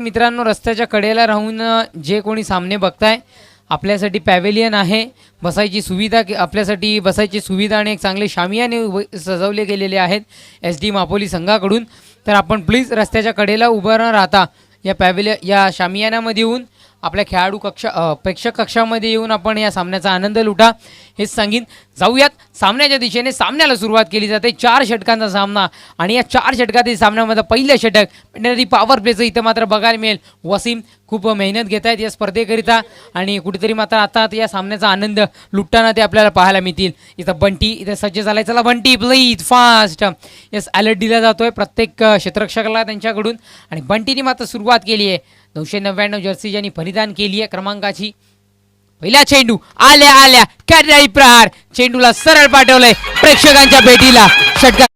मित्रांनो, रस्त्याच्या कडेला राहून जे कोणी सामने बघताय, आपल्यासाठी पॅव्हेलियन आहे, बसायची सुविधा आपल्यासाठी बसायची सुविधा आणि एक चांगले शामियाने सजवले गेलेले आहेत एस डी मापोली संघाकडून. तर आपण प्लीज रस्त्याच्या कडेला उभं न राहता या शामियानामध्ये येऊन आपल्या खेळाडू प्रेक्षक कक्षामध्ये येऊन आपण या सामन्याचा आनंद लुटा हेच सांगीन. जाऊयात सामन्याच्या दिशेने. सामन्याला सुरुवात केली जाते. 4 षटकांचा सामना आणि या 4 षटकातील सामन्यामध्ये पहिलं षटक पॉवर प्लेचं इथं मात्र बघायला मिळेल. वसीम खूप मेहनत घेत आहेत या स्पर्धेकरिता आणि कुठेतरी मात्र आता या सामन्याचा आनंद लुटताना ते आपल्याला पाहायला मिळतील. इथं बंटी इथं सज्ज झालाय. चला Bunty please fast. Yes, alert दिला जातोय प्रत्येक क्षेत्ररक्षकाला त्यांच्याकडून आणि बंटीने मात्र सुरुवात केली आहे. 999 जर्सी ज्यांनी परिधान केली आहे क्रमांकाची. पहिला चेंडू आल्या आल्या कॅरी प्रहार, चेंडूला सरळ पाठवलंय प्रेक्षकांच्या भेटीला. षटकार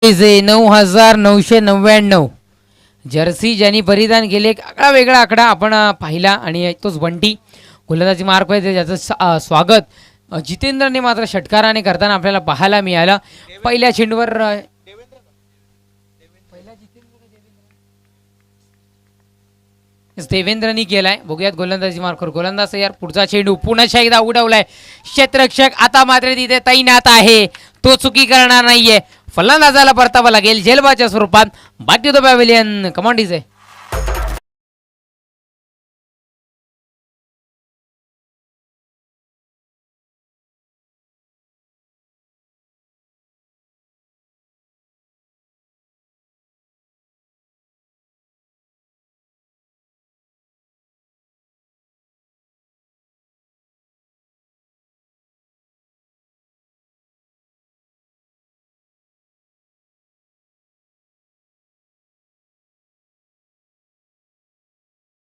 जे 9999 जर्सी ज्यांनी परिधान केले. एक आगळा वेगळा आकडा आपण पाहिला आणि तोच बंटी गोलंदाजी मार्क आहे ज्याचं स्वागत जितेंद्रने मात्र षटकाराने करताना आपल्याला पाहायला मिळालं. पहिल्या चेंडूवर देवेंद्रनी केलाय. बघूयात गोलंदाजी मार्कवर गोलंदाज तयार. पुढचा चेंडू पुन्हा एकदा उडवलाय. क्षेत्ररक्षक आता मात्र तिथे तैनात आहे, तो चुकी करणार नाहीये. फलंदाजाला परतावा लागेल झेलबाच्या स्वरूपात. बाकी तो पॅव्हेलियन कमांडीज आहे.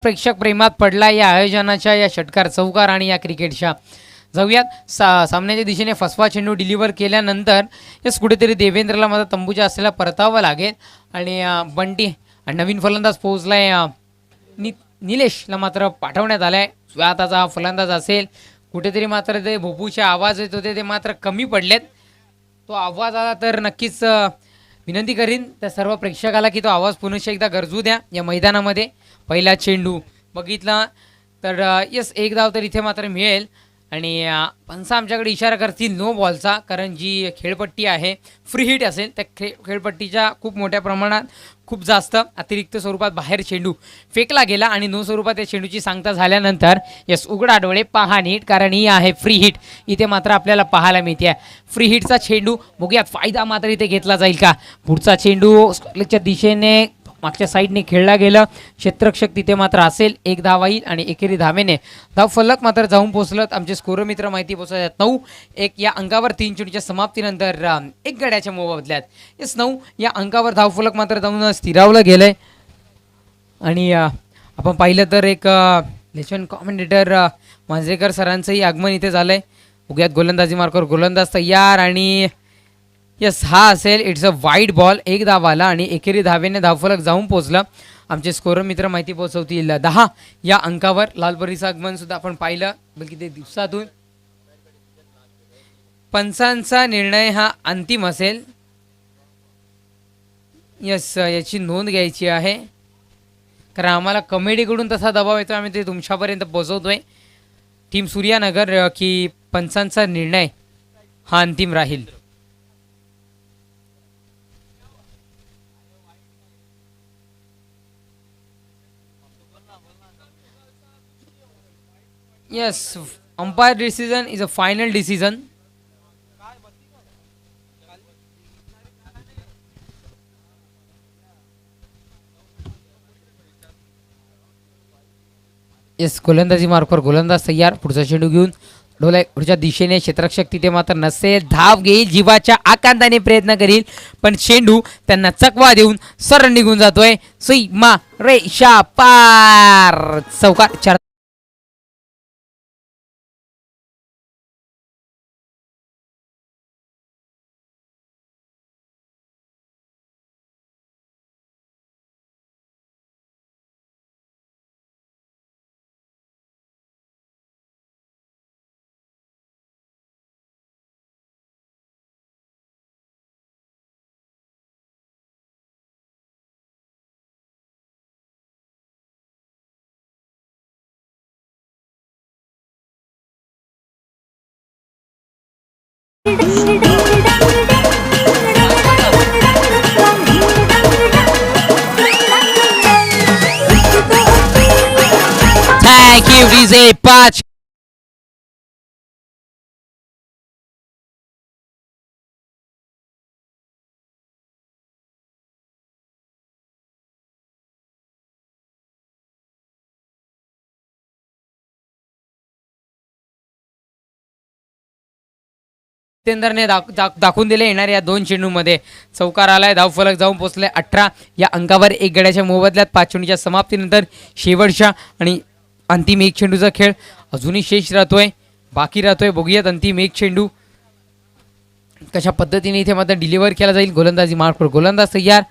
प्रेक्षक प्रेमात पडला या आयोजनाच्या, या षटकार चौकार आणि या क्रिकेटच्या. जाऊयात सामन्याच्या दिशेने फसवा चेंडू डिलिव्हर केल्यानंतर यस कुठेतरी देवेंद्रला मात्र तंबूच्या असलेला परतावा लागेल आणि बंटी नवीन फलंदाज पोहोचलाय निलेशला मात्र पाठवण्यात आलाय. स्वतःचा हा फलंदाज असेल. कुठेतरी मात्र ते भोपूचे आवाज येत होते ते मात्र कमी पडलेत. तो आवाज आला तर नक्कीच विनंती करीन त्या सर्व प्रेक्षकाला की तो आवाज पुन्हा एकदा गरजू द्या या मैदानामध्ये. पहिला चेंडू बघितला तर यस एक धाव तर इथे मात्र मिळेल आणि पंचा आमच्याकडे इशारा करतील नो बॉलचा, कारण जी खेळपट्टी आहे फ्री हिट असेल त्या खेळपट्टीच्या खूप मोठ्या प्रमाणात खूप जास्त अतिरिक्त स्वरूपात बाहेर चेंडू फेकला गेला आणि नो स्वरूपात या चेंडूची सांगता झाल्यानंतर यस उघडा डोळे पहा नीट, कारण ही आहे फ्री हिट. इथे मात्र आपल्याला पाहायला मिळते फ्री हिटचा चेंडू. बघूयात फायदा मात्र इथे घेतला जाईल का. पुढचा चेंडू स्कॉटलंडच्या दिशेने मागच्या साईडने खेळला गेलं. क्षेत्ररक्षक तिथे मात्र असेल. एक धाव येईल आणि एकेरी धावेने धाव फलक मात्र जाऊन पोहोचलं. आमचे स्कोर मित्र माहिती पोहोचतात 9-1 या अंकावर 3 चेंडूच्या समाप्तीनंतर एक गड्याच्या मोबदल्यात यस 9 या अंकावर धाव फलक मात्र जाऊन स्थिरावलं गेलंय. आणि आपण पाहिलं तर एक लेजंड कॉमेंटेटर मांजरेकर सरांचंही आगमन इथे झालंय. उग्यात गोलंदाजी मार्कवर गोलंदाज तयार आणि यस हा असेल इट्स अ वाईड बॉल. एक धाव आला आणि एकेरी धावेने धावफलक जाऊन पोहोचलं. आमचे स्कोर मित्र माहिती पोहोचवतील 10 या अंकावर. लालपरीचं आगमन सुद्धा आपण पाहिलं बल्कि ते दिवसातून. पंचांचा निर्णय हा अंतिम असेल. यस याची नोंद घ्यायची आहे कारण आम्हाला कमेडीकडून तसा दबाव येतो, आम्ही ते तुमच्यापर्यंत पोहोचवतोय टीम सूर्यानगर की पंचांचा निर्णय हा अंतिम राहील. Yes, umpire decision is a final decision. Yes, गोलंदाजी मार्कवर गोलंदाज तयार. पुढचा चेंडू घेऊन डोलाच्या दिशेने क्षेत्ररक्षक तिथे मात्र नसेल. धाव घेईल, जीवाच्या आकांताने प्रयत्न करील, पण चेंडू त्यांना चकवा देऊन सरळ निघून जातोय. सीमा रेषा पार. चौकार. चार थँक यू डीजे 5. जितेंद्रने दाखवून दिले येणाऱ्या या दोन चेंडूमध्ये चौकार आलाय. धावफलक जाऊन पोहोचले 18. या अंकावर एक गड्याच्या मोबदल्यात 5 चेंडूच्या समाप्तीनंतर शेवटच्या आणि अंतिम एक चेंडूचा खेळ अजूनही शेष राहतोय, बाकी राहतोय. बघूयात अंतिम एक चेंडू कशा पद्धतीने इथे मात्र डिलिव्हर केला जाईल. गोलंदाजी मार्कवर गोलंदाज तयार.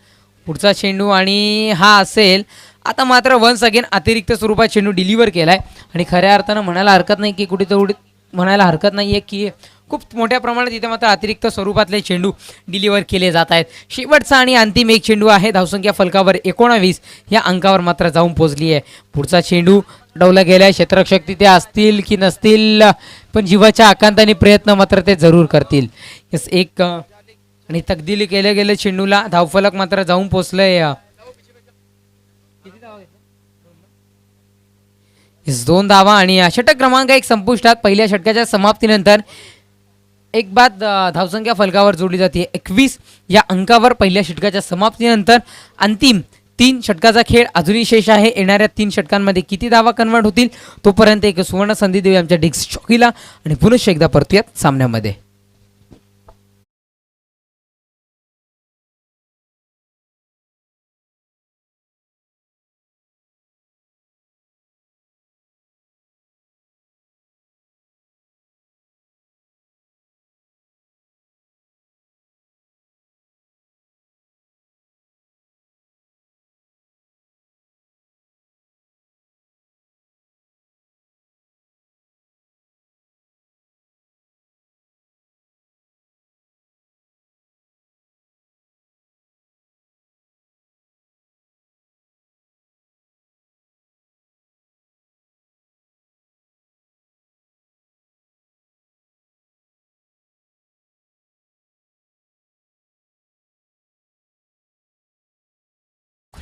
पुढचा चेंडू आणि हा असेल. आता मात्र वन्स अगेन अतिरिक्त स्वरूपात चेंडू डिलिव्हर केलाय आणि खऱ्या अर्थानं म्हणायला हरकत नाही की कुठे तेवढी म्हणायला हरकत नाही आहे की खूप मोठ्या प्रमाणात इथे मात्र अतिरिक्त स्वरूपातले चेंडू डिलिव्हर केले जात आहेत. शेवटचा आणि अंतिम एक चेंडू आहे. धावसंख्या फलकावर 19 या अंकावर मात्र जाऊन पोहोचली आहे. पुढचा चेंडू डवला गेलाय. क्षेत्ररक्षक तिथे असतील की नसतील, पण जीवाच्या आकांताने प्रयत्न मात्र ते जरूर करतील. यस एक आणि तकदील केले गेले चेंडूला धावफलक मात्र जाऊन पोहोचलंय. 2 धावा आणि षटक क्रमांक 1 संपुष्टात. पहिल्या षटकाच्या समाप्तीनंतर एक बाद धावसंख्या फलकावर जोडली जाते 21 या अंकावर. पहिल्या षटकाच्या समाप्तीनंतर अंतिम 3 षटकाचा खेळ अजूनही शेष आहे. येणाऱ्या 3 षटकांमध्ये किती धावा कन्वर्ट होतील तोपर्यंत एक सुवर्ण संधी देऊया आमच्या डिक्स चौकीला आणि पुनश्च एकदा परतूयात सामन्यामध्ये.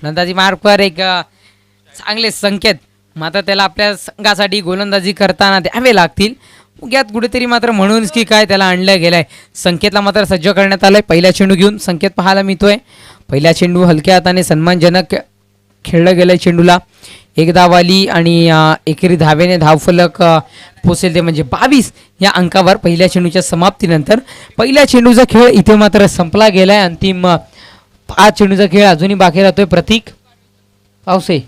गोलंदाजी मार्कवर एक चांगले संकेत मात्र त्याला आपल्या संघासाठी गोलंदाजी करताना द्यावे लागतील. उग्यात कुठेतरी मात्र म्हणूनच की काय त्याला आणलं गेलंय. संकेतला मात्र सज्ज करण्यात आलंय. पहिला चेंडू घेऊन संकेत पाहायला मिळतोय. पहिला चेंडू हलक्या हाताने सन्मानजनक खेळलं गेलंय. चेंडूला एक धाव आली आणि एकेरी धावेने धावफलक पोचेल ते म्हणजे 22 या अंकावर. पहिल्या चेंडूच्या समाप्तीनंतर पहिल्या चेंडूचा खेळ इथे मात्र संपला गेलाय. अंतिम 5 चेंडूचा खेळ अजूनही बाकी राहतोय. प्रतीक पावसे.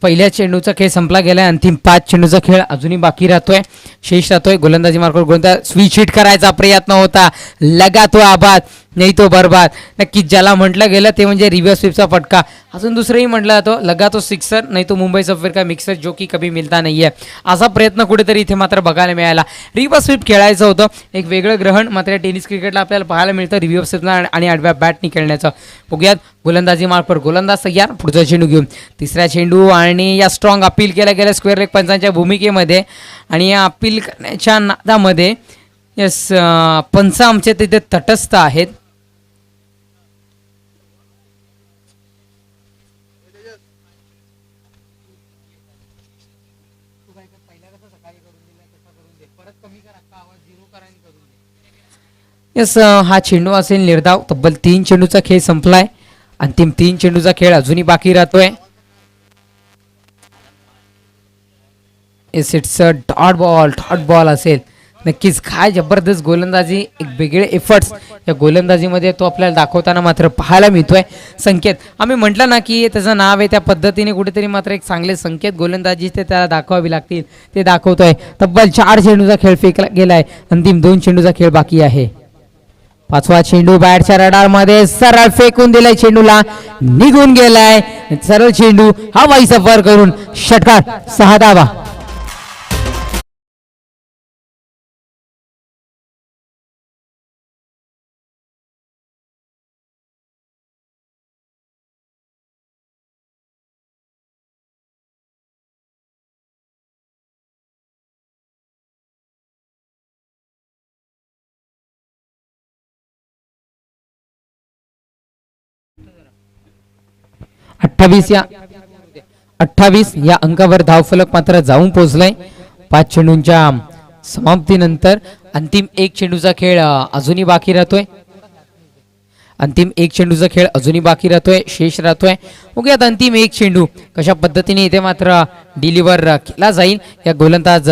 पहिल्या चेंडूचा खेळ संपला गेलाय. अंतिम 5 चेंडूचा खेळ अजूनही बाकी राहतोय, शेष राहतोय. गोलंदाजी मार्कवर गोलंदाज स्विच हिट करायचा प्रयत्न होता. लगा तो आबाद नाही तो बरबाद. नक्कीच ज्याला म्हटलं गेलं ते म्हणजे रिव्हर्स स्वीपचा फटका. अजून दुसरंही म्हटलं जातो लगा तो सिक्सर नाही तो मुंबई सफर का मिक्सर जो की कभी मिळता नाही आहे. असा प्रयत्न कुठेतरी इथे मात्र बघायला मिळाला. रिव्हर्स स्वीप खेळायचं होतं. एक वेगळं ग्रहण मात्र टेनिस क्रिकेटला आपल्याला पाहायला मिळतं रिव्हर्स स्वीपला आणि आडव्या बॅटनी खेळण्याचं. बघूयात गोलंदाजी मार्कवर गोलंदाज तयार. पुढचा चेंडू घेऊन तिसरा चेंडू आणि या स्ट्रॉंग अपील केला गेला स्क्वेअर लेग पंचांच्या भूमिकेमध्ये आणि या अपील करण्याच्या नादामध्ये यस पंच आमचे तिथे तटस्थ आहेत. यस हा चेंडू असेल निर्धाव. तब्बल 3 चेंडूचा खेळ संपलाय. अंतिम 3 चेंडूचा खेळ अजूनही बाकी राहतोय. Yes it's a dot ball असेल. नक्कीच काय जबरदस्त गोलंदाजी, एक वेगळे एफर्ट्स या गोलंदाजीमध्ये तो आपल्याला दाखवताना मात्र पाहायला मिळतोय. संकेत आम्ही म्हटलं ना की त्याचं नाव आहे त्या पद्धतीने कुठेतरी मात्र एक चांगले संकेत गोलंदाजी ते त्याला दाखवावी लागतील, ते दाखवतोय. तब्बल 4 चेंडूचा खेळ फेकला गेलाय, अंतिम 2 चेंडूचा खेळ बाकी आहे. 5वा चेंडू बॅटच्या रडारमध्ये सरळ फेकून दिलाय, चेंडूला निघून गेलाय. सरळ चेंडू हवाई सफर करून षटकार, 6 धावा. या 28 या अंकावर धावफलक मात्र जाऊन पोहोचलाय. 5 चेंडूंच्या समाप्तीनंतर अंतिम 1 चेंडूचा खेळ अजूनही बाकी राहतोय. शेष राहतोय. बघूयात अंतिम 1 चेंडू कशा पद्धतीने इथे मात्र डिलिव्हर केला जाईल या गोलंदाज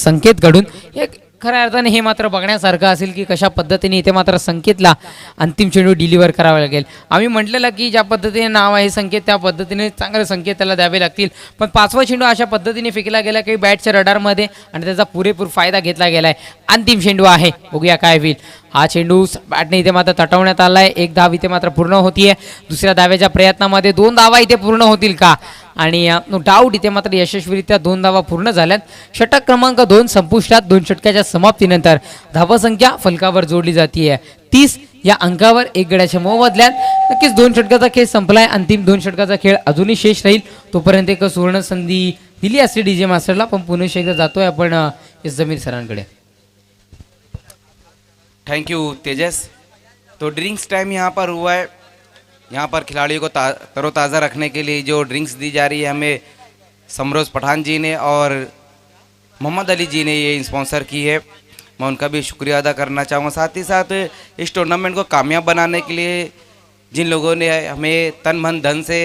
संकेतकडून. एक खऱ्या अर्थाने हे मात्र बघण्यासारखं असेल की कशा पद्धतीने इथे मात्र संकेतला अंतिम चेंडू डिलिव्हर करावा लागेल. आम्ही म्हटलेलं की ज्या पद्धतीने नाव आहे संकेत त्या पद्धतीने चांगले संकेत त्याला द्यावे लागतील. पण 5वा चेंडू अशा पद्धतीने फेकला गेला काही बॅटच्या रडारमध्ये आणि त्याचा पुरेपूर फायदा घेतला गेलाय. अंतिम चेंडू आहे, बघूया काय होईल. हा चेंडू बॅटने इथे मात्र तटवण्यात आलाय. 1 धाव इथे मात्र पूर्ण होतीये. दुसऱ्या धाव्याच्या प्रयत्नामध्ये 2 धावा इथे पूर्ण होतील का, आणि नो डाऊट इथे मात्र यशस्वीरित्या 2 धावा पूर्ण झाल्यात. षटक क्रमांक 2 संपुष्टात. 2 षटकाच्या समाप्तीनंतर धावसंख्या फलकावर जोडली जाते 30 या अंकावर 1 गड्याच्या मोबदल्यात. नक्कीच 2 षटकाचा खेळ संपलाय. अंतिम 2 षटकाचा खेळ अजूनही शेष राहील. तोपर्यंत एक सुवर्ण संधी दिली असते डीजे मास्टरला. पण पुन्हा एकदा जातोय आपण एस जमीर सरांकडे. थैंक यू तेजस. तो ड्रिंक्स टाइम यहाँ पर हुआ है. यहाँ पर खिलाड़ियों को तरोताज़ा रखने के लिए जो ड्रिंक्स दी जा रही है हमें समरोज़ पठान जी ने और मोहम्मद अली जी ने ये स्पॉन्सर की है. मैं उनका भी शुक्रिया अदा करना चाहूँगा. साथ ही साथ इस टूर्नामेंट को कामयाब बनाने के लिए जिन लोगों ने हमें तन मन धन से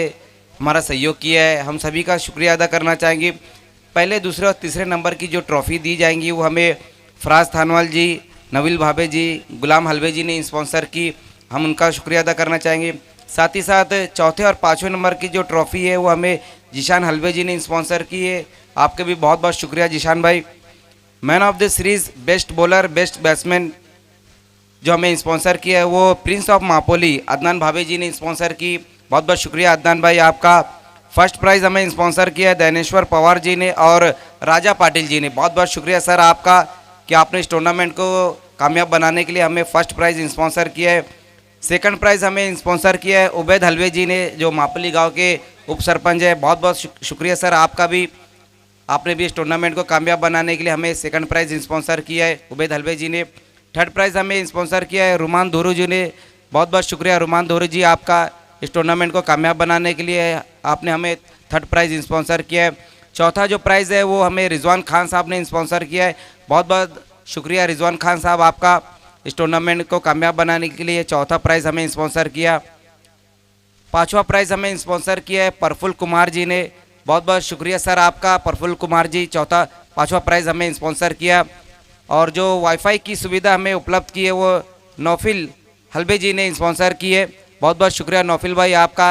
हमारा सहयोग किया है, हम सभी का शुक्रिया अदा करना चाहेंगे. पहले, दूसरे और तीसरे नंबर की जो ट्रॉफ़ी दी जाएंगी वो हमें फराज थानवाल जी, नवील भाभे जी, गुलाम हलवे जी ने स्पॉन्सर की, हम उनका शुक्रिया अदा करना चाहेंगे. साथ ही साथ चौथे और 5वें नंबर की जो ट्रॉफ़ी है वो हमें जिशान हलवे जी ने स्पॉन्सर की है. आपके भी बहुत बहुत शुक्रिया जिशान भाई. Man of the series, best bowler, best batsman जो हमें स्पॉन्सर किया है वो प्रिंस ऑफ मापोली अदनान भाभे जी ने स्पॉन्सर की. बहुत बहुत शुक्रिया अदनान भाई आपका. फर्स्ट प्राइज़ हमें स्पॉन्सर किया है दैनेश्वर पवार जी ने और राजा पाटिल जी ने. बहुत बहुत शुक्रिया सर आपका कि आपने इस टूर्नामेंट को कामयाब बनाने के लिए हमें फर्स्ट प्राइज़ स्पॉन्सर किया है. सेकंड प्राइज़ हमें स्पॉन्सर किया है उबैद हलवे जी ने जो मापली गांव के उप सरपंच है. बहुत बहुत शुक्रिया सर आपका भी. आपने भी इस टूर्नामेंट को कामयाब बनाने के लिए हमें सेकंड प्राइज़ स्पॉन्सर किया है उबैद हलवे जी ने. थर्ड प्राइज़ हमें स्पॉन्सर किया है रुमान धोरू जी ने. बहुत बहुत शुक्रिया रुमान धोरू जी आपका. इस टूर्नामेंट को कामयाब बनाने के लिए आपने हमें थर्ड प्राइज़ स्पॉन्सर किया है. चौथा जो प्राइज़ है वो हमें रिजवान खान साहब ने स्पॉन्सर किया है. बहुत बहुत शुक्रिया रिजवान खान साहब आपका. इस टूर्नामेंट को कामयाब बनाने के लिए चौथा प्राइज़ हमें स्पॉन्सर किया. 5वां प्राइज़ हमें स्पॉन्सर किया है प्रफुल्ल कुमार जी ने. बहुत बहुत शुक्रिया सर आपका प्रफुल्ल कुमार जी. 5वां प्राइज़ हमें स्पॉन्सर किया. और जो वाईफाई की सुविधा हमें उपलब्ध की है वो नौफिल हलवे जी ने स्पॉन्सर की है. बहुत बहुत शुक्रिया नौफिल भाई आपका.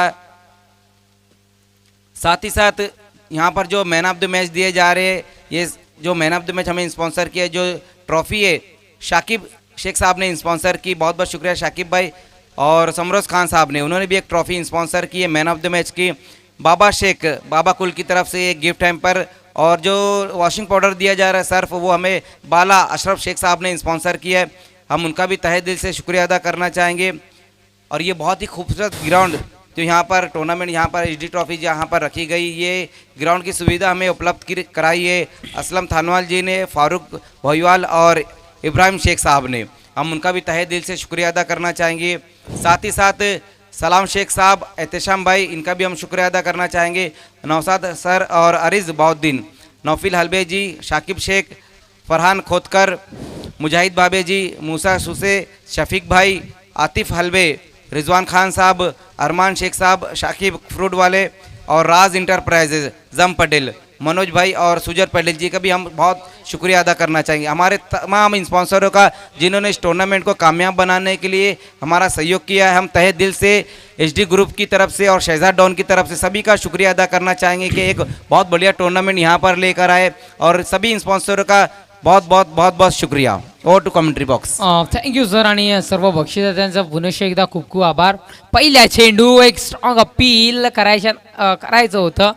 साथ ही साथ यहाँ पर जो मैन ऑफ द मैच दिए जा रहे हैं, ये जो मैन ऑफ द मैच हमें स्पॉन्सर किया है, जो ट्रॉफ़ी है शाकिब शेख साहब ने स्पॉन्सर की. बहुत बहुत शुक्रिया शाकिब भाई. और समरोज़ खान साहब ने, उन्होंने भी एक ट्रॉफ़ी स्पॉन्सर की है मैन ऑफ द मैच की. बाबा शेख, बाबा कुल की तरफ से एक गिफ्ट हैम्पर और जो वॉशिंग पाउडर दिया जा रहा है सर्फ, वो हमें बाला अशरफ शेख साहब ने स्पॉन्सर किया है. हम उनका भी तहे दिल से शुक्रिया अदा करना चाहेंगे. और ये बहुत ही खूबसूरत ग्राउंड जो यहाँ पर टूर्नामेंट, यहाँ पर एचडी ट्रॉफ़ी जहाँ पर रखी गई, ये ग्राउंड की सुविधा हमें उपलब्ध कराई है असलम थानवाल जी ने, फारूक भोईवाल और इब्राहिम शेख साहब ने. हम उनका भी तहे दिल से शुक्रिया अदा करना चाहेंगे. साथ ही साथ सलाम शेख साहब, एहतशाम भाई, इनका भी हम शुक्रिया अदा करना चाहेंगे. नौसाद सर और अरिज़ बाउद्दीन, नौफिल हलबे जी, शाकिब शेख, फरहान खोदकर, मुजाहिद बाबे जी, मूसा सुसे, शफीक भाई, आतिफ हलबे, रिजवान खान साहब, अरमान शेख साहब, शाकिब फ्रूट वाले और राज इंटरप्राइजेज जम पटेल. मनोज भाई और सुजर पटेल जी का भी हम बहुत शुक्रिया अदा करना चाहेंगे, हमारे तमाम स्पॉन्सरों का जिन्होंने इस टूर्नामेंट को कामयाब बनाने के लिए हमारा सहयोग किया है। हम तहे दिल से एचडी ग्रुप की तरफ से और शहजाद डॉन की तरफ से सभी का शुक्रिया अदा करना चाहेंगे कि एक बहुत बढ़िया टूर्नामेंट यहाँ पर लेकर आए, और सभी स्पॉन्सरों का बहुत बहुत बहुत बहुत शुक्रिया। Over to commentary box. Thank you sir, आणि सर्व बक्षिसदात्यांचा पुनश्च एकदा खूप खूप आभार. पहिल्या चेंडू एक स्ट्रॉंग अपील करायचं होतं,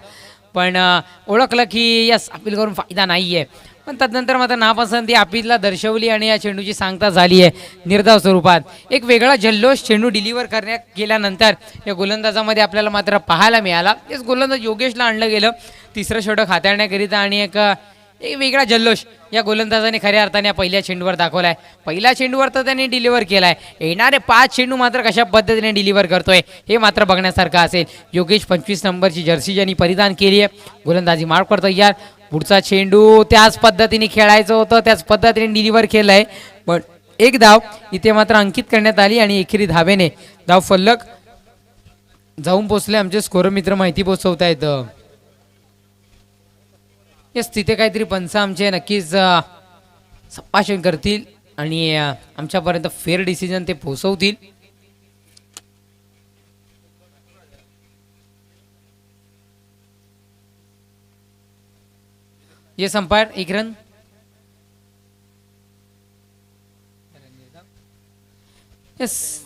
पण ओळखलं की यस अपील करून फायदा नाही आहे. पण तदनंतर मात्र नापसंती अपीलला दर्शवली आणि या चेंडूची सांगता झाली आहे निर्धाव स्वरूपात. एक वेगळा जल्लोष चेंडू डिलिव्हर करण्यात गेल्यानंतर या गोलंदाजामध्ये आपल्याला मात्र पाहायला मिळाला. तेच गोलंदाज योगेशला आणलं गेलं तिसरं षटक हाताळण्याकरिता, आणि एक वेगळा जल्लोष या गोलंदाजाने खऱ्या अर्थाने या पहिल्या चेंडूवर दाखवलाय. पहिल्या चेंडूवर तर त्यांनी डिलिव्हर केलाय, येणारे 5 चेंडू मात्र कशा पद्धतीने डिलिव्हर करतोय हे मात्र बघण्यासारखं असेल. योगेश 25 नंबरची जर्सी ज्यांनी परिधान केली आहे, गोलंदाजी मार्कवर तयार. पुढचा चेंडू त्याच पद्धतीने खेळायचं होतं, त्याच पद्धतीने डिलिव्हर केलंय, पण एक धाव इथे मात्र अंकित करण्यात आली आणि एकेरी धावेने धाव फलक जाऊन पोचले. आमचे स्कोर मित्र माहिती पोचवतायत. येस, तिथे काहीतरी पंच आमचे नक्कीच संभाषण करतील आणि आमच्यापर्यंत फेअर डिसिजन ते पोहोचवतील. येस अंपायर, एक run. Yes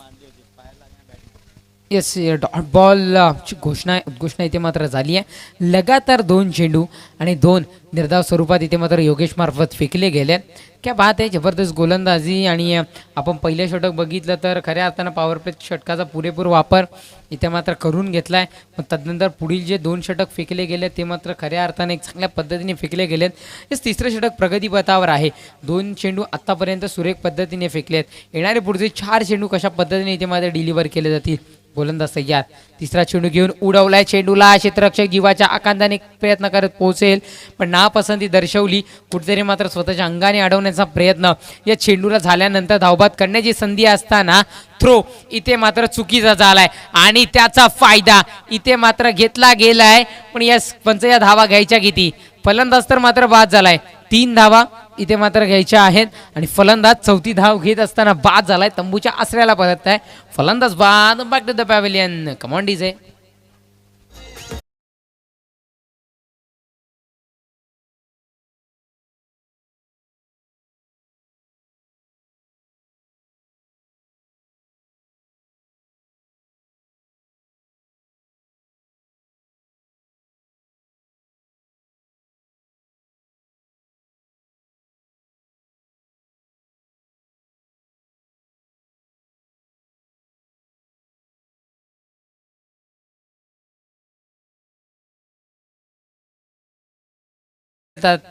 yes, dot ball ची घोषणा इथे मात्र झाली आहे. लगातार 2 चेंडू आणि 2 निर्धाव स्वरूपात इथे मात्र योगेश मार्फत फेकले गेले. क्या बात आहे, जबरदस्त गोलंदाजी. आणि आपण पहिलं षटक बघितलं तर खऱ्या अर्थानं पॉवर प्ले षटकाचा पुरेपूर वापर इथे मात्र करून घेतला आहे. पण तदनंतर पुढील जे 2 षटक फेकले गेले ते मात्र खऱ्या अर्थाने एक चांगल्या पद्धतीने फेकले गेलेत. हेच तिसरं षटक प्रगतीपथावर आहे. 2 चेंडू आत्तापर्यंत सुरेख पद्धतीने फेकलेत. येणारे पुढचे 4 चेंडू कशा पद्धतीने इथे मात्र डिलिव्हर केले जातील. गोलंदाज तयार, तिसरा चेंडू घेऊन उडवलाय चेंडूला. क्षेत्ररक्षक जीवाच्या आकांताने प्रयत्न करत पोहोचेल, पण नापसंती दर्शवली. कुठेतरी मात्र स्वतःच्या अंगाने अडवण्याचा प्रयत्न या चेंडूला झाल्यानंतर धावबाद करण्याची संधी असताना थ्रो इथे मात्र चुकीचा झालाय आणि त्याचा फायदा इथे मात्र घेतला गेलाय. पण या पंच या धावा घ्यायच्या किती? फलंदाज तर मात्र बाद झालाय. 3 धावा इथे मात्र घ्यायच्या आहेत आणि फलंदाज 4थी धाव घेत असताना बाद झालाय. तंबूच्या आसऱ्याला परत आहे. फलंदाज बाद. Back to the pavilion. Come on DJ.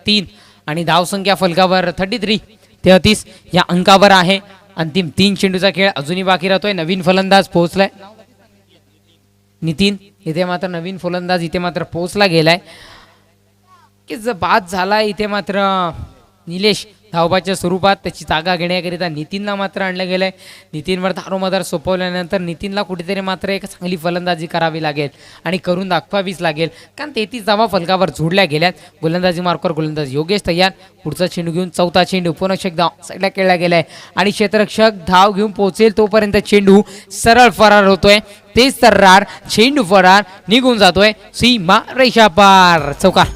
तीन आणि धावसंख्या फलकावर 33 या अंकावर आहे. अंतिम 3 चेंडूचा खेळ अजूनही बाकी राहतोय. नवीन फलंदाज पोहोचलाय नितीन. इथे मात्र नवीन फलंदाज इथे मात्र पोहोचला गेलाय की बाद झाला. इथे मात्र निलेश धावबाच्या स्वरूपात त्याची जागा घेण्याकरिता नितीनला मात्र आणलं गेलंय. नितीनवर दारोमदार सोपवल्यानंतर नितीनला कुठेतरी मात्र एक चांगली फलंदाजी करावी लागेल आणि करून दाखवावीच लागेल, कारण 33 धावा फलकावर जोडल्या गेल्यात. गोलंदाजी मार्कवर गोलंदाज योगेश तयार. पुढचा चेंडू घेऊन चौथा चेंडू पुनश्च एकदा साईडला खेळला गेलाय आणि क्षेत्ररक्षक धाव घेऊन पोहोचेल तोपर्यंत चेंडू सरळ फरार होतोय. तेच तर्रार चेंडू फरार निघून जातोय सीमा रेषा पार. चौकार.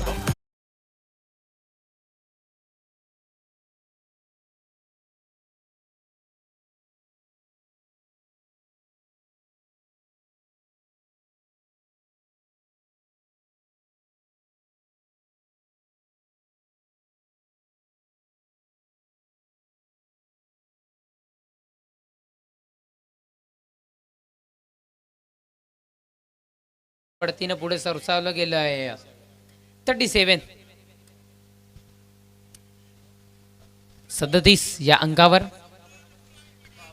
पडतीनं पुढे सरसावलं गेलं आहे. 37 या अंकावर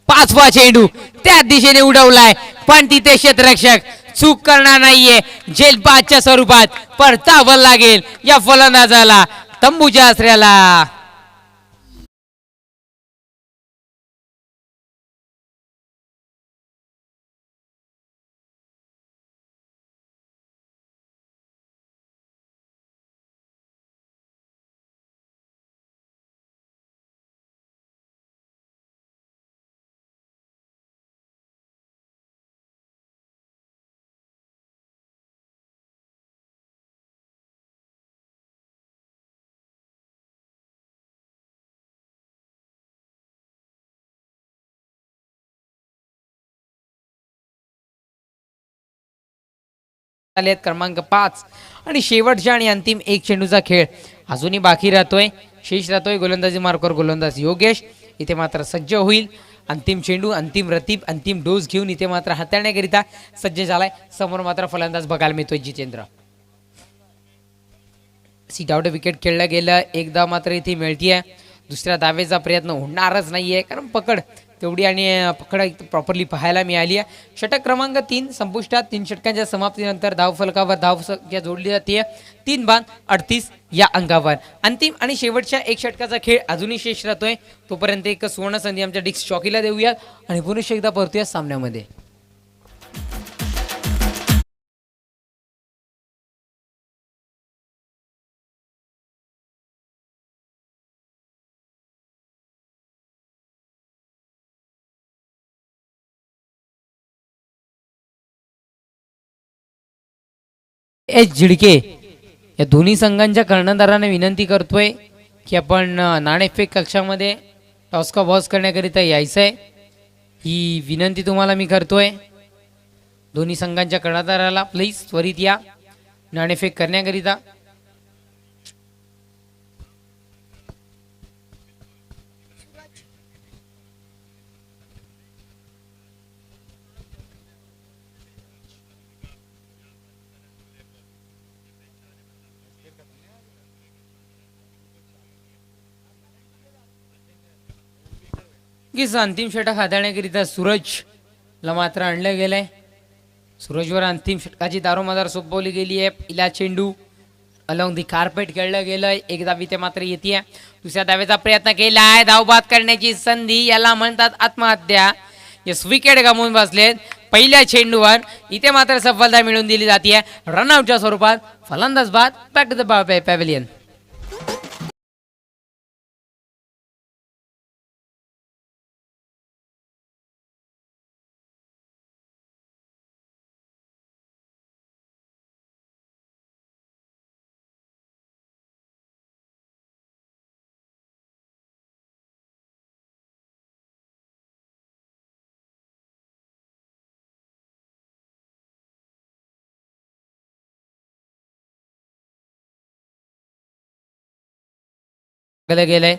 5वा चेंडू त्या दिशेने उडवलाय, पण तिथे क्षेत्ररक्षक चूक करणार नाहीये. जेलबादच्या स्वरूपात परतावं लागेल या फलंदाजाला तंबूच्या आसऱ्याला. आले आहेत क्रमांक 5 आणि शेवटच्या आणि अंतिम एक चेंडूचा खेळ अजूनही बाकी राहतोय. शेष राहतोय गोलंदाजी मार्कवर गोलंदाज योगेश. इथे मात्र सज्ज होईल. अंतिम चेंडू, अंतिम रतीब, अंतिम डोस घेऊन इथे मात्र हाताळण्याकरिता सज्ज झालाय. समोर मात्र फलंदाज बघायला मिळतोय जितेंद्र. सीट आउट विकेट खेळलं गेलं. एकदा मात्र इथे मिळतीये. दुसऱ्या दावेचा प्रयत्न होणारच नाहीये कारण पकड तेवढी आणि पकड प्रॉपरली पाहायला मिळाली आहे. षटक क्रमांक 3 संपुष्टात. 3 षटकांच्या समाप्तीनंतर धावफलकावर धावसंख्या जोडली जाते 3 बाद 38 या अंकावर. अंतिम आणि शेवटच्या एक षटकाचा खेळ अजूनही शेष राहतोय. तोपर्यंत एक सुवर्ण संधी आमच्या डिस्क चॉकीला देऊयात आणि पुन्हा एकदा परतूया सामन्यामध्ये. एच झिडके या दोन्ही संघांच्या कर्णधाराने विनंती करतोय की आपण नाणेफेक कक्षामध्ये टॉस का बॉस करण्याकरिता यायचं आहे. ही विनंती तुम्हाला मी करतोय. दोन्ही संघांच्या कर्णधाराला प्लीज त्वरित या नाणेफेक करण्याकरिता. अंतिम षटक हाताळण्याकरिता सूरजला मात्र आणलं गेलंय. सूरजवर अंतिम षटकाची दारोमदार सोपवली गेली आहे. पहिला चेंडू अलॉंग दी कार्पेट खेळलं गेलंय. एक धाव इथे मात्र येते. दुसऱ्या धावेचा प्रयत्न केलाय. धावबाद करण्याची संधी, याला म्हणतात आत्महत्या. यस, विकेट गमावून बसलेत पहिल्या चेंडूवर. इथे मात्र सफलता मिळवून दिली जाते रनआउटच्या स्वरूपात. फलंदाज बाद. Back to the pavilion. गेलंय.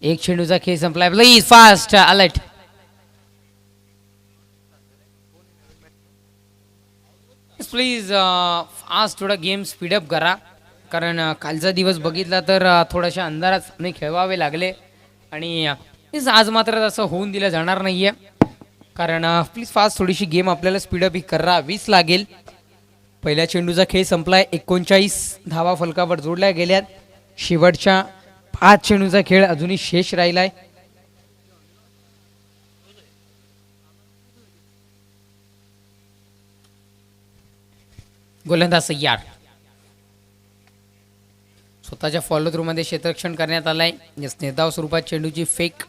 एक चेंडूचा खेळ संपलाय. Please fast alert. Please fast थोडा गेम स्पीडअप करा कारण कालचा दिवस बघितला तर थोड्याशा अंधारात सामने खेळवावे लागले आणि आज मात्र तसं होऊन दिलं जाणार नाहीये कारण प्लीज फास्ट थोडीशी गेम आपल्याला स्पीडअप ही करावीच लागेल. पहिल्या चेंडूचा खेळ संपलाय. 39 धावा फलकावर जोडल्या गेल्यात. शेवटच्या 5 चेंडूचा खेळ अजूनही शेष राहिलाय. गोलंदाज तयार. स्वतःच्या फॉलो थ्रू मध्ये क्षेत्ररक्षण करण्यात आलंय. निर्धाव स्वरूपात चेंडूची फेक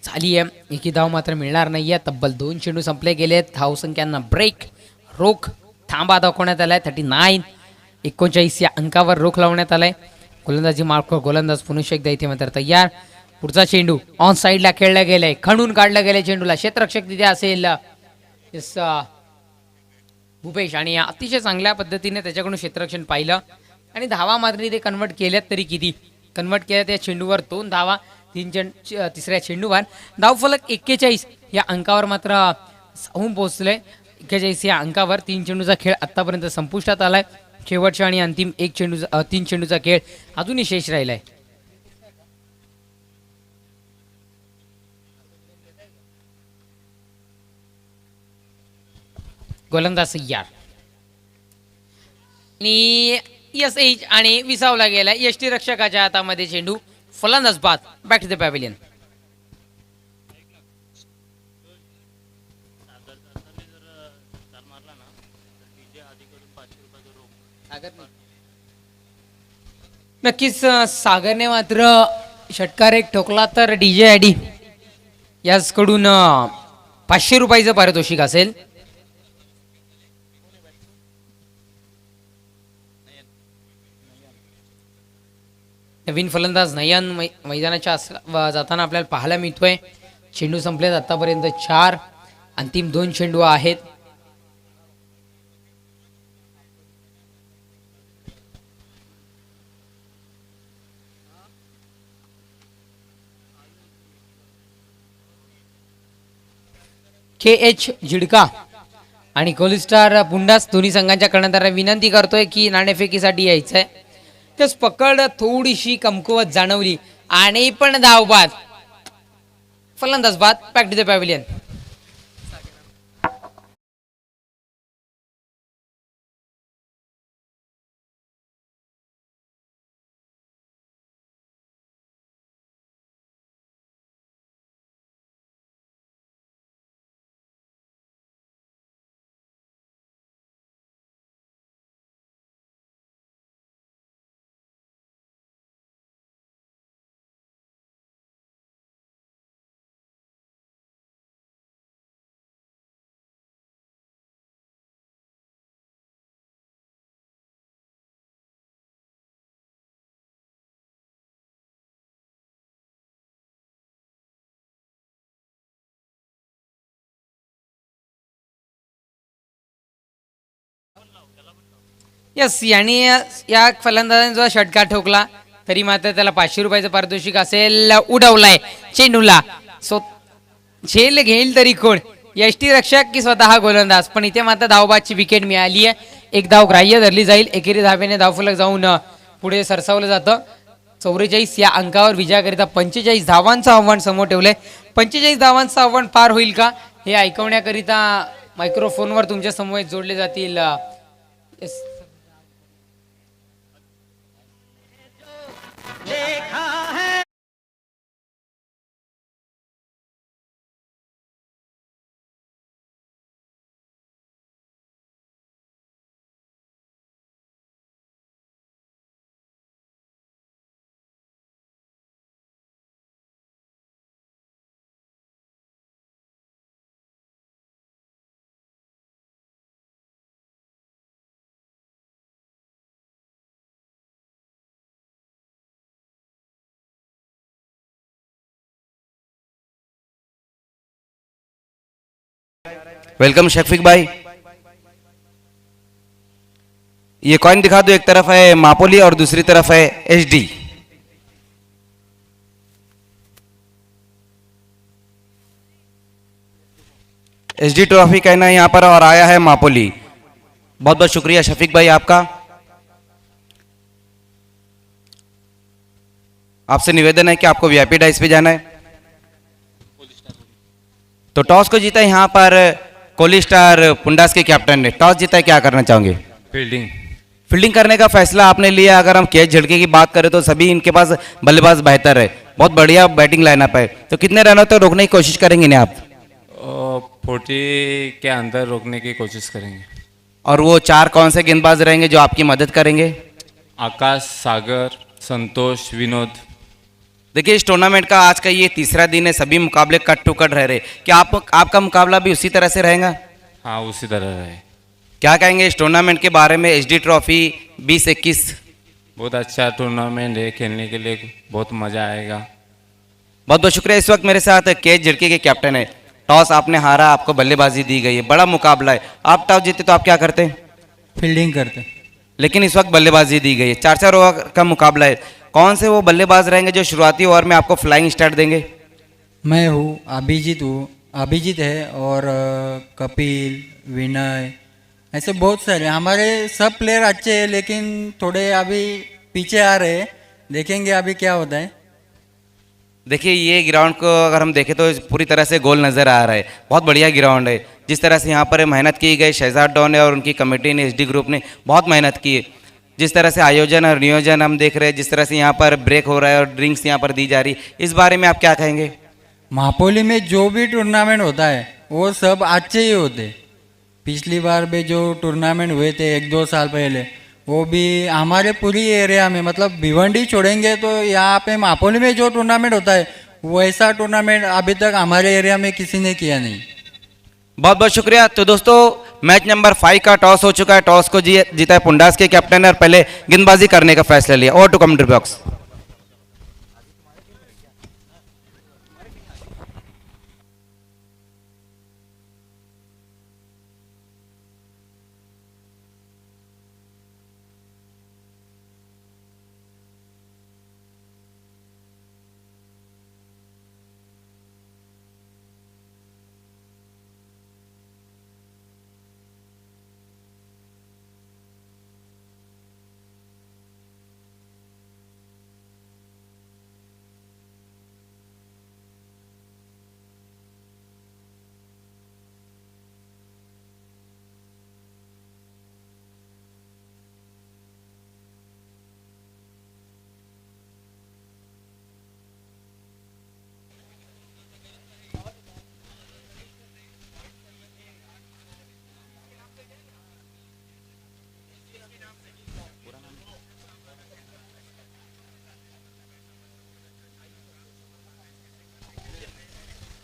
झाली आहे. एकही धाव मात्र मिळणार नाहीये. तब्बल 2 चेंडू संपले गेले. धावसंख्यांना ब्रेक रोख थांबा दाखवण्यात आलाय. 39 39 या अंकावर रोख लावण्यात आलाय. गोलंदाजी मार्कवर गोलंदाज पुन्हा एकदा इथे मात्र तयार. पुढचा चेंडू ऑन साईडला खेळला गेलाय. खणून काढलं गेलंय चेंडूला. क्षेत्ररक्षक तिथे असेल भूपेश आणि अतिशय चांगल्या पद्धतीने त्याच्याकडून क्षेत्ररक्षण पाहिलं आणि धावा मात्र इथे कन्वर्ट केल्यात. तरी किती कन्वर्ट केल्या त्या चेंडूवर 2 धावा. तिसऱ्या चेंडूवर धावफलक 41 या अंकावर मात्र होऊन पोहोचले. 41 या अंकावर 3 चेंडूचा खेळ आतापर्यंत संपुष्टात आलाय. शेवटच्या आणि अंतिम 3 चेंडूचा खेळ अजूनही शेष राहिलाय. गोलंदाज तयार आणि यस एच आणि विसावला गेला. यष्टी रक्षकाच्या हातामध्ये चेंडू. फलंदाज बाद. Back to the pavilion. नक्कीच सागरने मात्र षटकार एक ठोकला तर डीजे आयडी याचकडून 500 रुपयाचं पारितोषिक असेल. नवीन फलंदाज नयन मैदानाच्या जाताना आपल्याला पाहायला मिळतोय. चेंडू संपलेत आतापर्यंत 4. अंतिम 2 चेंडू आहेत. KH झिडका आणि कोलिस्टार पुंडास दोन्ही संघांच्या कर्णधारांना विनंती करतोय की नाणेफेकीसाठी यायचं आहे. तेच पकड थोडीशी कमकुवत जाणवली आणि पण धावबाद फलंदाज बाद back to the pavilion. Yes, आणि या फलंदाजाने जो षटकार ठोकला तरी मात्र त्याला 500 रुपयाचं पारितोषिक असेल. उडवलाय चेंडूला, सो झेल घेईल तरी कोण, यष्टीरक्षक की स्वतः गोलंदाज. पण इथे मात्र धावबादची विकेट मिळाली आहे. एक धाव ग्राह्य धरली जाईल. एकेरी धावेने धावफलक जाऊन पुढे सरसावलं जातं. 44 या अंकावर विजयाकरिता 45 धावांचं आव्हान समोर ठेवलंय. 45 धावांचं आव्हान पार होईल का हे ऐकवण्याकरिता मायक्रोफोनवर तुमच्या समोर जोडले जातील. Yes. वेलकम शफीक भाई. ये कॉइन दिखा दो, एक तरफ है मापोली और दूसरी तरफ है HD. HD ट्रॉफी कहना है यहाँ पर और आया है मापोली. बहुत बहुत शुक्रिया शफीक भाई आपका. आपसे निवेदन है कि आपको VIP डाइस पे जाना है. तो टॉस को जीता यहाँ पर कोलिस्टार पुंडास के कैप्टन ने. टॉस जीता है, क्या करना चाहोगे? फील्डिंग. फील्डिंग करने का फैसला आपने लिया. अगर हम केच झड़के की बात करें तो सभी इनके पास बल्लेबाज बेहतर है. बहुत बढ़िया बैटिंग लाइनअप है. तो कितने रनों तक रोकने की कोशिश करेंगे इन्हें आप? 40 के अंदर रोकने की कोशिश करेंगे. और वो 4 कौन से गेंदबाज रहेंगे जो आपकी मदद करेंगे? आकाश, सागर, संतोष, विनोद. देखिए, इस टूर्नामेंट का आज का ये तीसरा दिन है. सभी मुकाबले कट टू कट रह रहे. क्या आपका मुकाबला भी उसी तरह से रहेगा? हाँ, उसी तरह रहे. क्या कहेंगे इस टूर्नामेंट के बारे में? HD ट्रॉफी 2021 बहुत अच्छा टूर्नामेंट है, खेलने के लिए बहुत मज़ा आएगा. बहुत बहुत शुक्रिया. इस वक्त मेरे साथ केच झिड़के के कैप्टन है. टॉस आपने हारा, आपको बल्लेबाजी दी गई है, बड़ा मुकाबला है. आप टॉस जीते तो आप क्या करते? फील्डिंग करते. लेकिन इस वक्त बल्लेबाजी दी गई है. 4-4 ओवर का मुकाबला है. कौन से वो बल्लेबाज रहेंगे जो शुरुआती ओवर में आपको फ्लाइंग स्टार्ट देंगे? मैं हूँ, अभिजीत है और कपिल, विनय, ऐसे बहुत सारे हमारे सब प्लेयर अच्छे हैं, लेकिन थोड़े अभी पीछे आ रहे हैं. देखेंगे अभी क्या होता है. देखिए, ये ग्राउंड को अगर हम देखें तो पूरी तरह से गोल नज़र आ रहा है. बहुत बढ़िया ग्राउंड है. जिस तरह से यहाँ पर मेहनत की गई, शहजाद डॉन ने और उनकी कमेटी ने, SD ग्रुप ने बहुत मेहनत की है. जिस तरह से आयोजन और नियोजन हम देख रहे हैं, जिस तरह से यहाँ पर ब्रेक हो रहा है और ड्रिंक्स यहाँ पर दी जा रही, इस बारे में आप क्या कहेंगे? मापोली में जो भी टूर्नामेंट होता है वो सब अच्छे ही होते. पिछली बार भी जो टूर्नामेंट हुए थे 1-2 साल पहले, वो भी हमारे पूरी एरिया में, मतलब भिवंडी छोड़ेंगे तो यहाँ पे मापोली में जो टूर्नामेंट होता है वैसा टूर्नामेंट अभी तक हमारे एरिया में किसी ने किया नहीं. बहुत बहुत शुक्रिया. तो दोस्तों, मैच नंबर 5 का टॉस हो चुका है. टॉस को जीता है पुंडास के कैप्टन ने और पहले गेंदबाजी करने का फैसला लिया. Over to commentary box.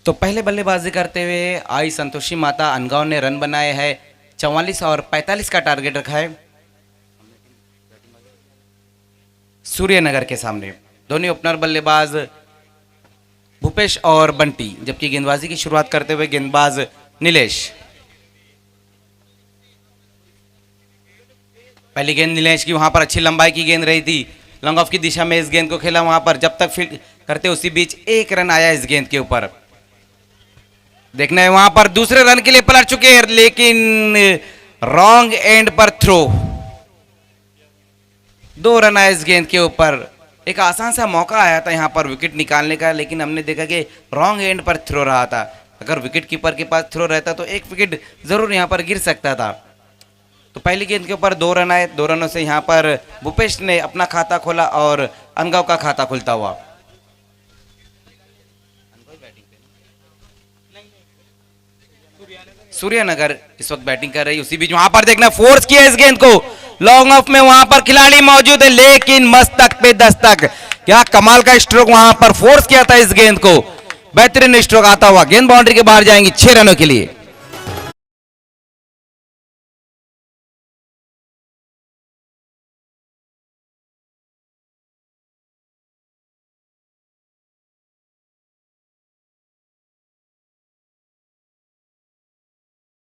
तो पहले बल्लेबाजी करते हुए आई संतोषी माता अनगांव ने रन बनाए हैं 44 और 45 का टारगेट रखा है सूर्यनगर के सामने। दोनों ओपनर बल्लेबाज भूपेश और बंटी, जबकि गेंदबाजी की शुरुआत करते हुए गेंदबाज नीलेश। पहली गेंद नीलेश की, वहां पर अच्छी लंबाई की गेंद रही थी, लॉन्ग ऑफ की दिशा में इस गेंद को खेला, वहां पर जब तक फील्ड करते उसी बीच एक रन आया इस गेंद के ऊपर। देखना है वहां पर दूसरे रन के लिए पलट चुके हैं, लेकिन रॉन्ग एंड पर थ्रो। 2 रन आए इस गेंद के ऊपर। एक आसान सा मौका आया था यहां पर विकेट निकालने का, लेकिन हमने देखा कि रॉन्ग एंड पर थ्रो रहा था। अगर विकेट कीपर के पास थ्रो रहता तो एक विकेट जरूर यहां पर गिर सकता था। तो पहली गेंद के ऊपर 2 रन आए। 2 रनों से यहां पर भूपेश ने अपना खाता खोला और अनगांव का खाता खुलता हुआ। सूर्यनगर इस वक्त बैटिंग कर रही, उसी बीच वहां पर देखना फोर्स किया इस गेंद को, लॉन्ग ऑफ में वहां पर खिलाड़ी मौजूद है, लेकिन मस्तक पे दस्तक। क्या कमाल का स्ट्रोक वहां पर फोर्स किया था इस गेंद को, बेहतरीन स्ट्रोक आता हुआ। गेंद बाउंड्री के बाहर जाएंगी 6 रनों के लिए।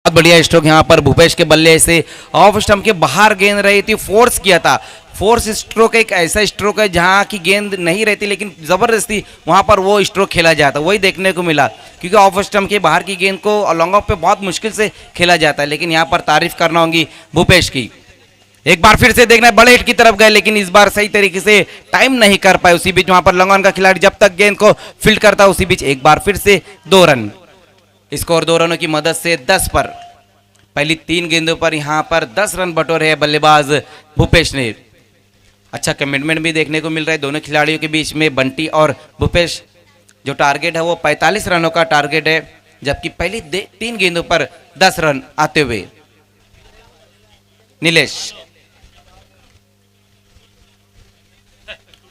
बहुत बढ़िया स्ट्रोक यहां पर भूपेश के बल्ले से ऑफ स्टंप के बाहर गेंद रही थी, फोर्स किया था। फोर्स स्ट्रोक एक ऐसा स्ट्रोक है जहां की गेंद नहीं रहती, लेकिन जबरदस्ती वहां पर वो स्ट्रोक खेला जाता, वही देखने को मिला। क्योंकि ऑफ स्टंप के बाहर की गेंद को लॉन्ग ऑफ पे बहुत मुश्किल से खेला जाता है, लेकिन यहां पर तारीफ करना होगी भूपेश की। एक बार फिर से देखना है, बड़े हिट की तरफ गए, लेकिन इस बार सही तरीके से टाइम नहीं कर पाए। उसी बीच वहां पर लॉन्ग ऑन का खिलाड़ी जब तक गेंद को फील्ड करता, उसी बीच एक बार फिर से 2 रन। स्कोर 2 रनों की मदद से 10 पर। पहली 3 गेंदों पर यहां पर 10 रन बटोरे है बल्लेबाज भूपेश ने। अच्छा कमिटमेंट भी देखने को मिल रहा है दोनों खिलाड़ियों के बीच में, बंटी और भूपेश। जो टारगेट है वो 45 रनों का टारगेट है, जबकि पहली 3 गेंदों पर 10 रन आते हुए नीलेश।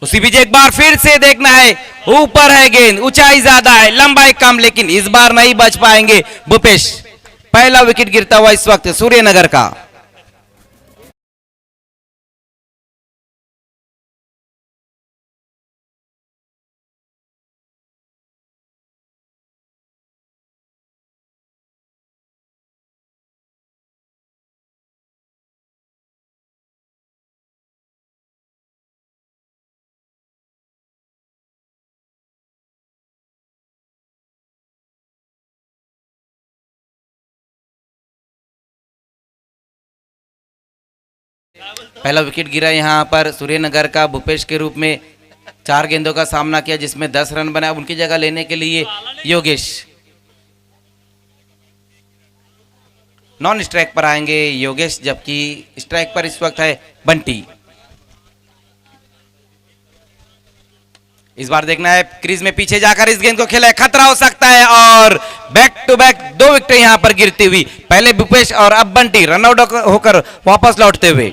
उसी बीच एक बार फिर से देखना है, ऊपर है गेंद, ऊंचाई ज्यादा है, लंबाई कम, लेकिन इस बार नहीं बच पाएंगे भूपेश। पहला विकेट गिरता हुआ इस वक्त सूर्यनगर का। पहला विकेट गिरा यहां पर सूर्यनगर का भूपेश के रूप में। 4 गेंदों का सामना किया जिसमें 10 रन बनाए। उनकी जगह लेने के लिए योगेश नॉन स्ट्राइक पर आएंगे योगेश, जबकि स्ट्राइक पर इस वक्त है बंटी। इस बार देखना है क्रीज में पीछे जाकर इस गेंद को खेला है, खतरा हो सकता है, और बैक टू बैक 2 विकेट यहां पर गिरती हुई। पहले भूपेश और अब बंटी रन आउट होकर वापस लौटते हुए।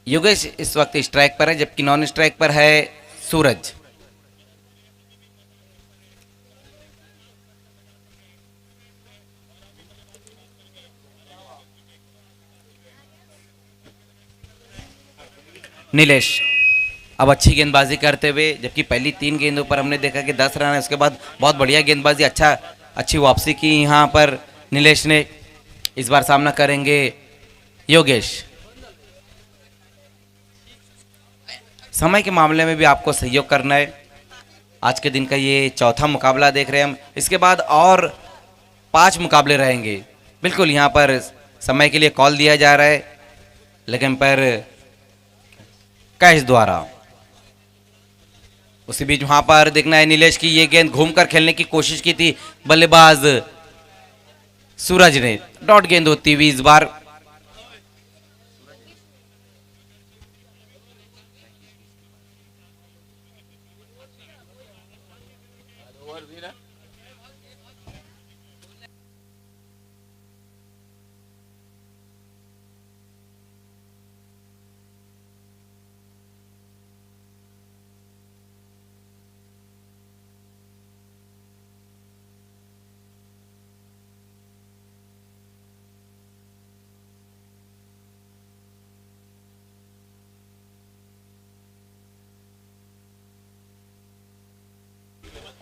योगेश इस वक्त स्ट्राइक पर है, जबकि नॉन स्ट्राइक पर है सूरज। नीलेश अब अच्छी गेंदबाजी करते हुए, जबकि पहली 3 गेंदों पर हमने देखा कि 10 रन है, उसके बाद बहुत बढ़िया गेंदबाजी, अच्छी वापसी की यहाँ पर नीलेश ने। इस बार सामना करेंगे योगेश। समय के मामले में भी आपको सहयोग करना है। आज के दिन का ये चौथा मुकाबला देख रहे हैं हम। इसके बाद और 5 मुकाबले रहेंगे। बिल्कुल यहाँ पर समय के लिए कॉल दिया जा रहा है, लेकिन पर कैच द्वारा। उसी बीच वहां पर देखना है नीलेश की ये गेंद घूमकर खेलने की कोशिश की थी बल्लेबाज सूरज ने। डॉट गेंद होती हुई इस बार।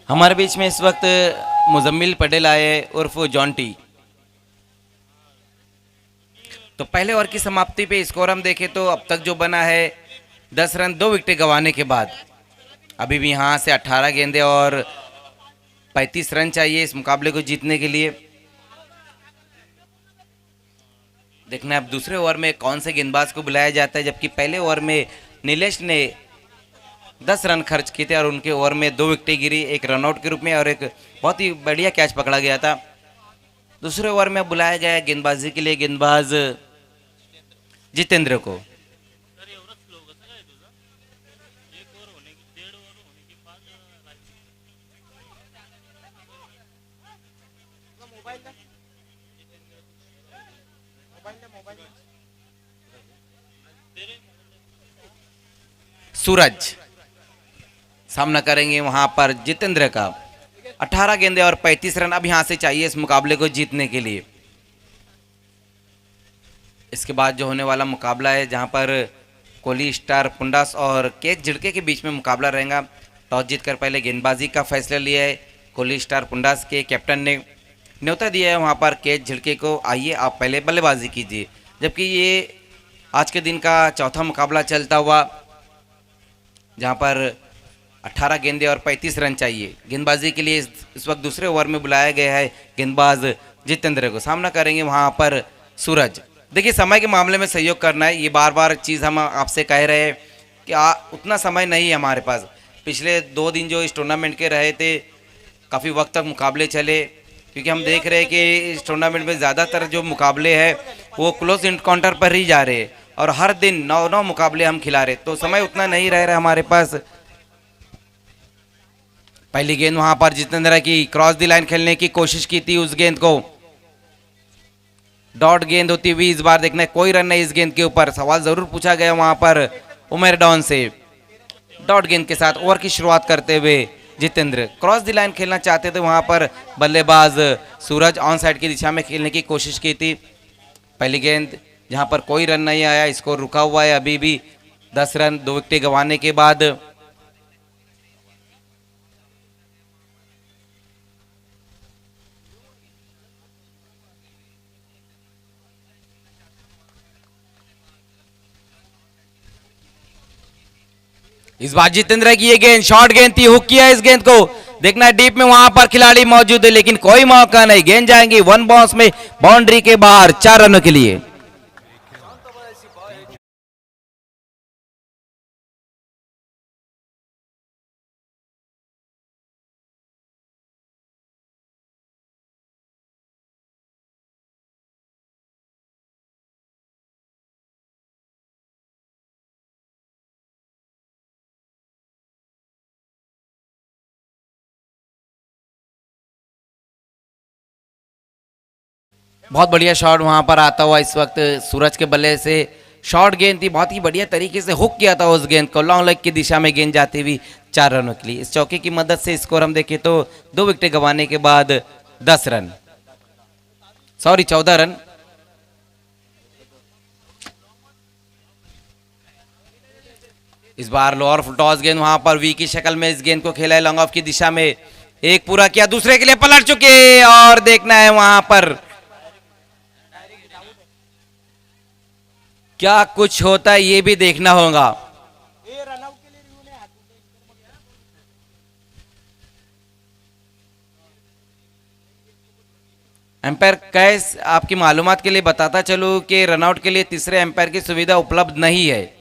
हमारे बीच में इस वक्त मुजम्मिल पटेल आए उर्फ जॉन्टी। तो पहले ओवर की समाप्ति पे स्कोर हम देखें तो अब तक जो बना है 10 रन 2 विकेटें गंवाने के बाद। अभी भी यहाँ से 18 गेंदें और 35 रन चाहिए इस मुकाबले को जीतने के लिए। देखना है अब दूसरे ओवर में कौन से गेंदबाज को बुलाया जाता है, जबकि पहले ओवर में नीलेश ने 10 रन खर्च किए थे और उनके ओवर में 2 विकेटें गिरी, एक रनआउट के रूप में और एक बहुत ही बढ़िया कैच पकड़ा गया था। दूसरे ओवर में बुलाया गया गेंदबाजी के लिए गेंदबाज जितेंद्र को। सूरज सामना करेंगे वहां पर जितेंद्र का। 18 गेंदें और 35 रन अब यहां से चाहिए इस मुकाबले को जीतने के लिए। इसके बाद जो होने वाला मुकाबला है जहां पर कोहली स्टार पुंडास और केक झिड़के के बीच में मुकाबला रहेगा। टॉस जीतकर पहले गेंदबाजी का फैसला लिया है कोहली स्टार पुंडास के कैप्टन ने। न्योता दिया है वहां पर केक झिड़के को, आइए आप पहले बल्लेबाजी कीजिए। जबकि ये आज के दिन का चौथा मुकाबला चलता हुआ जहां पर 18 गेंदें और 35 रन चाहिए। गेंदबाजी के लिए इस वक्त दूसरे ओवर में बुलाया गया है गेंदबाज जितेंद्र को। सामना करेंगे वहां पर सूरज। देखिए समय के मामले में सहयोग करना है, ये बार बार चीज़ हम आपसे कह रहे हैं कि उतना समय नहीं है हमारे पास। पिछले 2 दिन जो इस टूर्नामेंट के रहे थे काफ़ी वक्त तक मुकाबले चले, क्योंकि हम देख रहे हैं कि इस टूर्नामेंट में ज़्यादातर जो मुकाबले हैं वो क्लोज इनकाउंटर पर ही जा रहे हैं और हर दिन 9 मुकाबले हम खिला रहे, तो समय उतना नहीं रह रहा हमारे पास। पहली गेंद वहां पर जितेंद्र की क्रॉस दी लाइन खेलने की कोशिश की थी, उस गेंद को डॉट गेंद होती हुई इस बार। देखना कोई रन नहीं इस गेंद के ऊपर। सवाल जरूर पूछा गया वहां पर उमेर डॉन से। डॉट गेंद के साथ ओवर की शुरुआत करते हुए जितेंद्र क्रॉस दी लाइन खेलना चाहते थे वहां पर बल्लेबाज सूरज ऑन साइड की दिशा में खेलने की कोशिश की थी। पहली गेंद जहां पर कोई रन नहीं आया, स्कोर रुका हुआ है अभी भी 10 रन 2 विकेटें गंवाने के बाद। इस बार जितेंद्र की ये गेंद शॉर्ट गेंद थी, हुक किया इस गेंद को। देखना है डीप में वहां पर खिलाड़ी मौजूद है लेकिन कोई मौका नहीं। गेंद जाएंगी 1 बाउंस में बाउंड्री के बाहर 4 रनों के लिए। बहुत बढ़िया शॉट वहां पर आता हुआ इस वक्त सूरज के बल्ले से। शॉर्ट गेंद थी, बहुत ही बढ़िया तरीके से हुक किया था उस गेंद को। लॉन्ग लेग की दिशा में गेंद जाती हुई 4 रनों के लिए। इस चौके की मदद से स्कोर हम देखें तो 2 विकेटें गंवाने के बाद 10 रन, सॉरी 14 रन। इस बार लोअर फुल टॉस गेंद वहां पर वी की शक्ल में इस गेंद को खेला है लॉन्ग ऑफ की दिशा में। एक पूरा किया, दूसरे के लिए पलट चुके और देखना है वहां पर क्या कुछ होता है ये भी देखना होगा। एम्पायर कैस आपकी मालूमात के लिए बताता चलूं कि रनआउट के लिए तीसरे एम्पायर की सुविधा उपलब्ध नहीं है।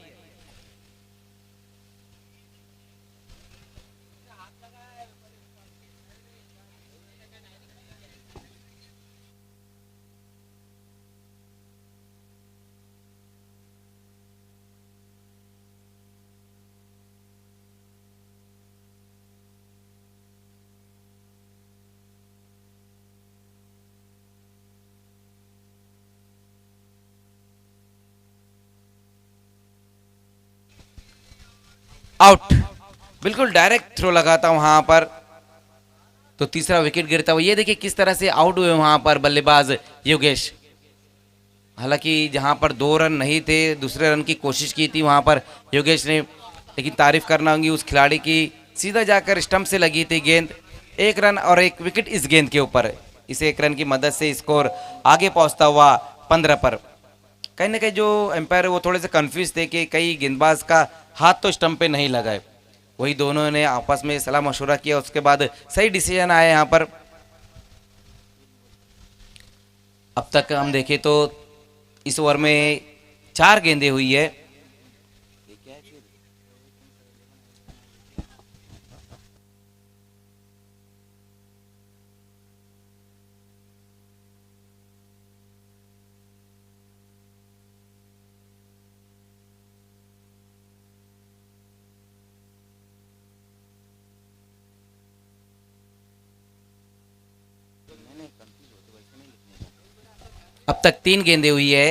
आउट, बिल्कुल डायरेक्ट थ्रो लगा था वहां पर, तो तीसरा विकेट गिरता हुआ। ये देखिए किस तरह से आउट हुए वहां पर बल्लेबाज योगेश। हालांकि जहां पर 2 रन नहीं थे, दूसरे रन की कोशिश की थी वहां पर योगेश ने, लेकिन तारीफ करना होगी उस खिलाड़ी की, सीधा जाकर स्टंप से लगी थी गेंद। 1 रन और 1 विकेट इस गेंद के ऊपर। इस 1 रन की मदद से स्कोर आगे पहुंचता हुआ 15 पर। कहीं ना कहीं जो एम्पायर वो थोड़े से कंफ्यूज थे कि कई गेंदबाज का हाथ तो स्टंप पे नहीं लगा है। वही दोनों ने आपस में सलाह मशवरा किया, उसके बाद सही डिसीजन आया यहाँ पर। अब तक हम देखें तो इस ओवर में 4 गेंदें हुई है। अब तक 3 गेंदें हुई है।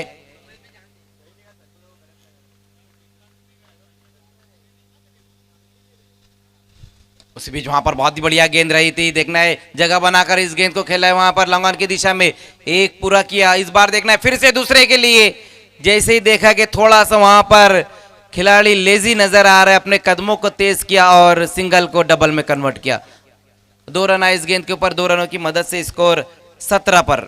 उस बीच वहां पर बहुत ही बढ़िया गेंद रही थी, देखना है जगह बनाकर इस गेंद को खेला है वहां पर लॉन्ग ऑन की दिशा में, एक पूरा किया। इस बार देखना है फिर से दूसरे के लिए। जैसे ही देखा कि थोड़ा सा वहां पर खिलाड़ी लेजी नजर आ रहा है, अपने कदमों को तेज किया और सिंगल को डबल में कन्वर्ट किया। 2 रन आए इस गेंद के ऊपर, 2 रनों की मदद से स्कोर 17 पर।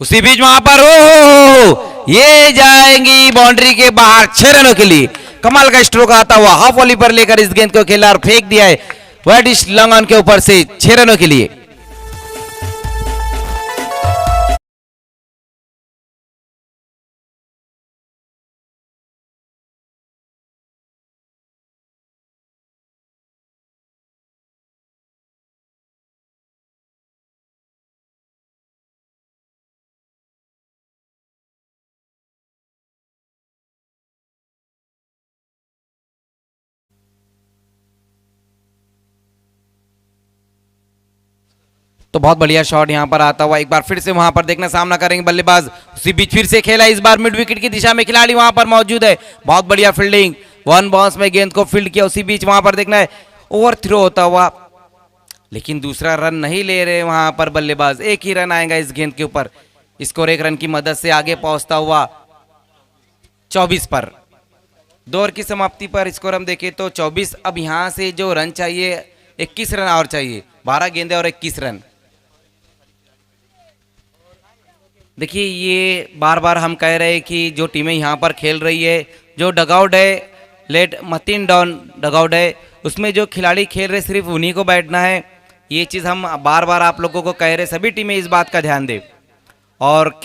उसी बीच वहां पर ओ ये जाएंगी बाउंड्री के बाहर 6 रनों के लिए। कमाल का स्ट्रोक आता हुआ हाफ वॉली पर लेकर इस गेंद को खेला और फेंक दिया है वाइड लॉन्ग ऑन के ऊपर से 6 रनों के लिए। तो बहुत बढ़िया शॉट यहां पर आता हुआ, एक बार फिर से वहां पर देखना सामना करेंगे बल्लेबाज। उसी बीच फिर से खेला, इस बार मिड विकेट की दिशा में खिलाड़ी वहां पर मौजूद है। बहुत बढ़िया फील्डिंग, 1 बाउंस में गेंद को फील्ड किया। उसी बीच वहां पर देखना है ओवर थ्रो होता हुआ, लेकिन दूसरा रन नहीं ले रहे वहां पर बल्लेबाज। 1 ही रन आएगा इस गेंद के ऊपर। स्कोर 1 रन की मदद से आगे पहुंचता हुआ 24 पर। 2 ओवर की समाप्ति पर स्कोर हम देखें तो 24। अब यहां से जो रन चाहिए 21 रन और चाहिए, 12 गेंदे और 21 रन। देखिए ये बार बार हम कह रहे हैं कि जो टीमें यहाँ पर खेल रही है, जो डगआउट है लेट मतीन डाउन डगआउट है, उसमें जो खिलाड़ी खेल रहे सिर्फ उन्हीं को बैठना है। ये चीज़ हम बार बार आप लोगों को कह रहे, सभी टीमें इस बात का ध्यान दें। और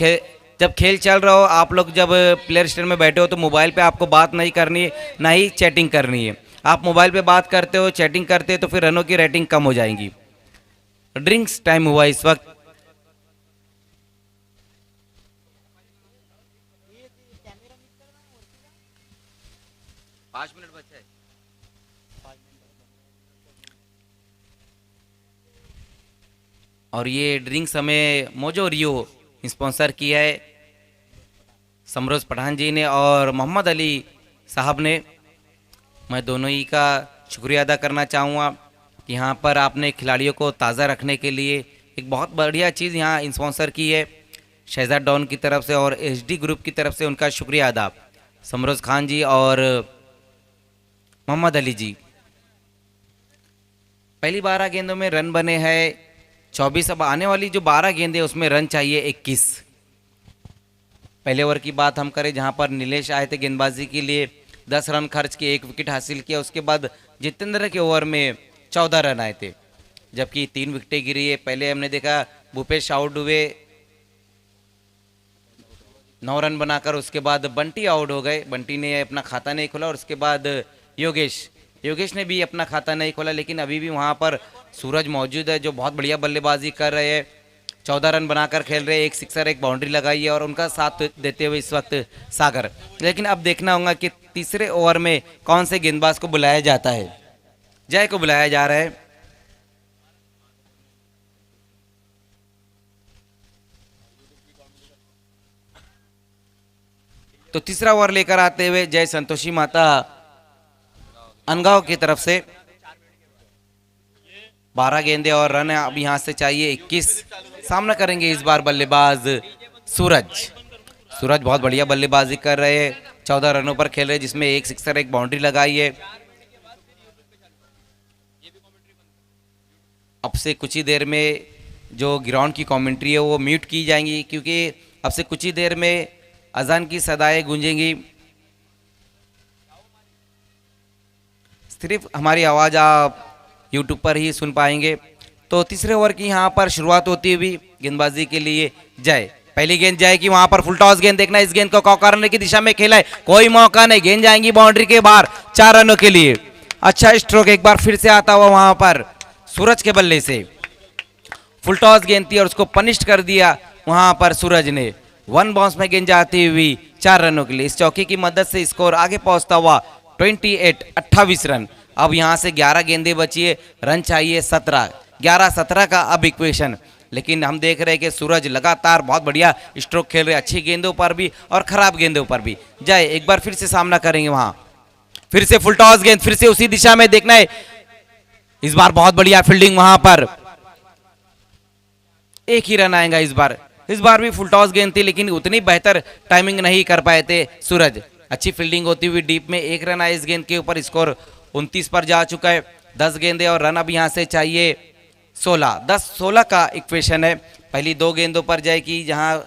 जब खेल चल रहा हो, आप लोग जब प्लेयर स्टैंड में बैठे हो तो मोबाइल पे आपको बात नहीं करनी है, ना ही चैटिंग करनी है। आप मोबाइल पे बात करते हो, चैटिंग करते हो तो फिर रनों की रेटिंग कम हो जाएंगी। ड्रिंक्स टाइम हुआ इस वक्त। पाँच मिनट बचे हैं। और ये ड्रिंक्स हमें मोजो रियो स्पॉन्सर किया है समरोज पठान जी ने और मोहम्मद अली साहब ने। मैं दोनों ही का शुक्रिया अदा करना चाहूँगा। कि यहाँ पर आपने खिलाड़ियों को ताज़ा रखने के लिए एक बहुत बढ़िया चीज़ यहाँ स्पॉन्सर की है शहजाद डॉन की तरफ से और एचडी ग्रुप की तरफ से। उनका शुक्रिया अदा समरोज़ खान जी और मोहम्मद अली जी। पहली 12 गेंदों में रन बने हैं 24। अब आने वाली जो 12 गेंदें उसमें रन चाहिए 21। पहले ओवर की बात हम करें जहां पर नीलेश आए थे गेंदबाजी के लिए, 10 रन खर्च किए, 1 विकेट हासिल किया। उसके बाद जितेंद्र के ओवर में 14 रन आए थे, जबकि 3 विकेटें गिरी है। पहले हमने देखा भूपेश आउट हुए 9 रन बनाकर, उसके बाद बंटी आउट हो गए, बंटी ने अपना खाता नहीं खोला। और उसके बाद योगेश ने भी अपना खाता नहीं खोला। लेकिन अभी भी वहाँ पर सूरज मौजूद है जो बहुत बढ़िया बल्लेबाजी कर रहे हैं, 14 रन बनाकर खेल रहे हैं, 1 सिक्सर 1 बाउंड्री लगाई है और उनका साथ देते हुए इस वक्त सागर। लेकिन अब देखना होगा कि तीसरे ओवर में कौन से गेंदबाज को बुलाया जाता है। जय को बुलाया जा रहा है। तो तीसरा ओवर लेकर आते हुए जय संतोषी माता अनगांव की तरफ से 12 गेंदे और रन अब यहां से चाहिए 21। सामना करेंगे इस बार बल्लेबाज सूरज बहुत बढ़िया बल्लेबाजी कर रहे हैं, 14 रनों पर खेल रहे हैं जिसमें 1 सिक्सर 1 बाउंड्री लगाई है। अब से कुछ ही देर में जो ग्राउंड की कमेंट्री है वो म्यूट की जाएंगी, क्योंकि अब से कुछ ही देर में अजान की सदाएं गूंजेंगी। सिर्फ हमारी आवाज़ आप यूट्यूब पर ही सुन पाएंगे। तो तीसरे ओवर की यहाँ पर शुरुआत होती हुई गेंदबाजी के लिए जय। पहली गेंद जय की, वहां पर फुल टॉस गेंद। देखना इस गेंद को कॉर्नर की दिशा में खेला है, कोई मौका नहीं, गेंद जाएंगी बाउंड्री के बाहर 4 रनों के लिए। अच्छा स्ट्रोक एक बार फिर से आता हुआ वहां पर सूरज के बल्ले से। फुल टॉस गेंद थी और उसको पनिश कर दिया वहां पर सूरज ने। 1 बाउंस में गेंद जाती हुई 4 रनों के लिए। इस चौकी की मदद से स्कोर आगे पहुंचता हुआ 28 रन। अब यहां से 11 गेंदें बची है, रन चाहिए 17, 11-17 का अब इक्वेशन। लेकिन हम देख रहे हैं कि सूरज लगातार बहुत बढ़िया स्ट्रोक खेल रहे, अच्छी गेंदों पर भी और खराब गेंदों पर भी। जय एक बार फिर से सामना करेंगे, वहां फिर से फुल टॉस गेंद, फिर से उसी दिशा में देखना है। इस बार बहुत बढ़िया फील्डिंग, वहां पर 1 ही रन आएगा इस बार भी फुल टॉस गेंद थी, लेकिन उतनी बेहतर टाइमिंग नहीं कर पाए थे सूरज। अच्छी फील्डिंग होती हुई डीप में 1 रन आया इस गेंद के ऊपर। स्कोर 29 पर जा चुका है। 10 गेंदे और रन अब यहां से चाहिए 16, 10-16 का इक्वेशन है। पहली 2 गेंदों पर जय की, जहां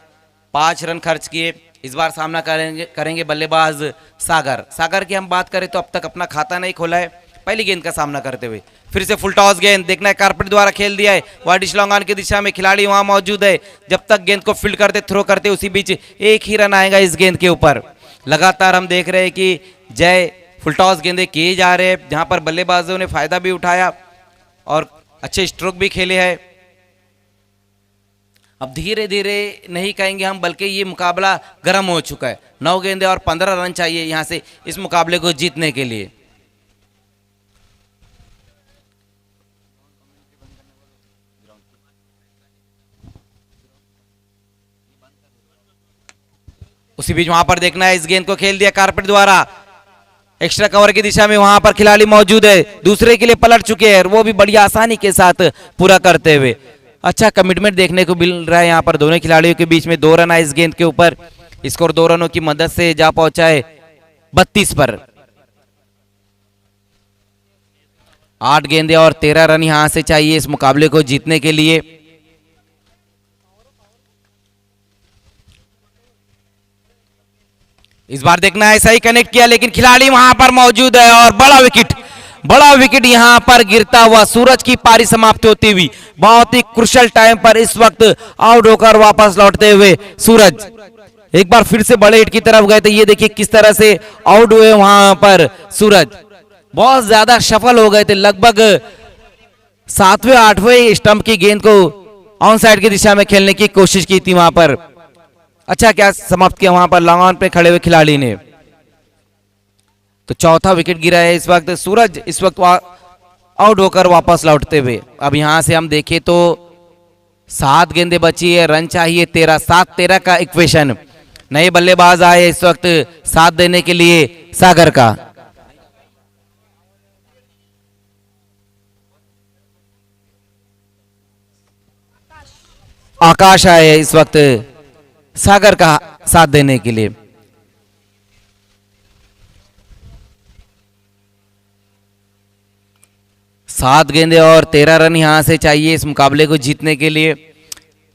5 रन खर्च किए। इस बार सामना करेंगे बल्लेबाज सागर की हम बात करें तो अब तक अपना खाता नहीं खोला है। पहली गेंद का सामना करते हुए फिर से फुल टॉस गेंद, देखना है कारपेट द्वारा खेल दिया है, वाडिश लॉन्ग ऑन की दिशा में खिलाड़ी वहां मौजूद है। जब तक गेंद को फील्ड करते थ्रो करते उसी बीच 1 ही रन आएगा इस गेंद के ऊपर। लगातार हम देख रहे हैं कि जय फुल टॉस गेंदे किए जा रहे हैं, जहां पर बल्लेबाजों ने फायदा भी उठाया और अच्छे स्ट्रोक भी खेले हैं। अब धीरे धीरे नहीं कहेंगे हम, बल्कि ये मुकाबला गर्म हो चुका है। 9 गेंदे और 15 रन चाहिए यहां से इस मुकाबले को जीतने के लिए। उसी बीच वहां पर देखना है, इस गेंद को खेल दिया कारपेट द्वारा एक्स्ट्रा कवर की दिशा में। वहां पर खिलाड़ी मौजूद है, दूसरे के लिए पलट चुके हैं, वो भी बड़ी आसानी के साथ पूरा करते हुए। अच्छा कमिटमेंट देखने को मिल रहा है यहाँ पर दोनों खिलाड़ियों के बीच में। 2 रन आए इस गेंद के ऊपर। स्कोर 2 रनों की मदद से जा पहुंचा है 32 पर। 8 गेंदे और 13 रन यहां से चाहिए इस मुकाबले को जीतने के लिए। इस बार देखना है, सही कनेक्ट किया, लेकिन खिलाड़ी वहां पर मौजूद है और बड़ा विकेट यहां पर गिरता हुआ। सूरज की पारी समाप्त होती हुई बहुत ही क्रुशियल टाइम पर इस वक्त आउट होकर वापस लौटते हुए सूरज एक बार फिर से बड़े हिट की तरफ गए थे। ये देखिए किस तरह से आउट हुए वहां पर सूरज, बहुत ज्यादा सफल हो गए थे। लगभग 7वें 8वें स्टंप की गेंद को ऑन साइड की दिशा में खेलने की कोशिश की थी वहां पर। अच्छा क्या समाप्त किया वहां पर लॉन्ग ऑन पे खड़े हुए खिलाड़ी ने। तो 4था विकेट गिरा है इस वक्त। सूरज इस वक्त आउट होकर वापस लौटते हुए। अब यहां से हम देखें तो 7 गेंदें बची है, रन चाहिए 13, 7-13 का इक्वेशन। नए बल्लेबाज आए इस वक्त साथ देने के लिए सागर का। आकाश आए इस वक्त सागर का साथ देने के लिए। सात गेंदे और 13 रन यहां से चाहिए इस मुकाबले को जीतने के लिए।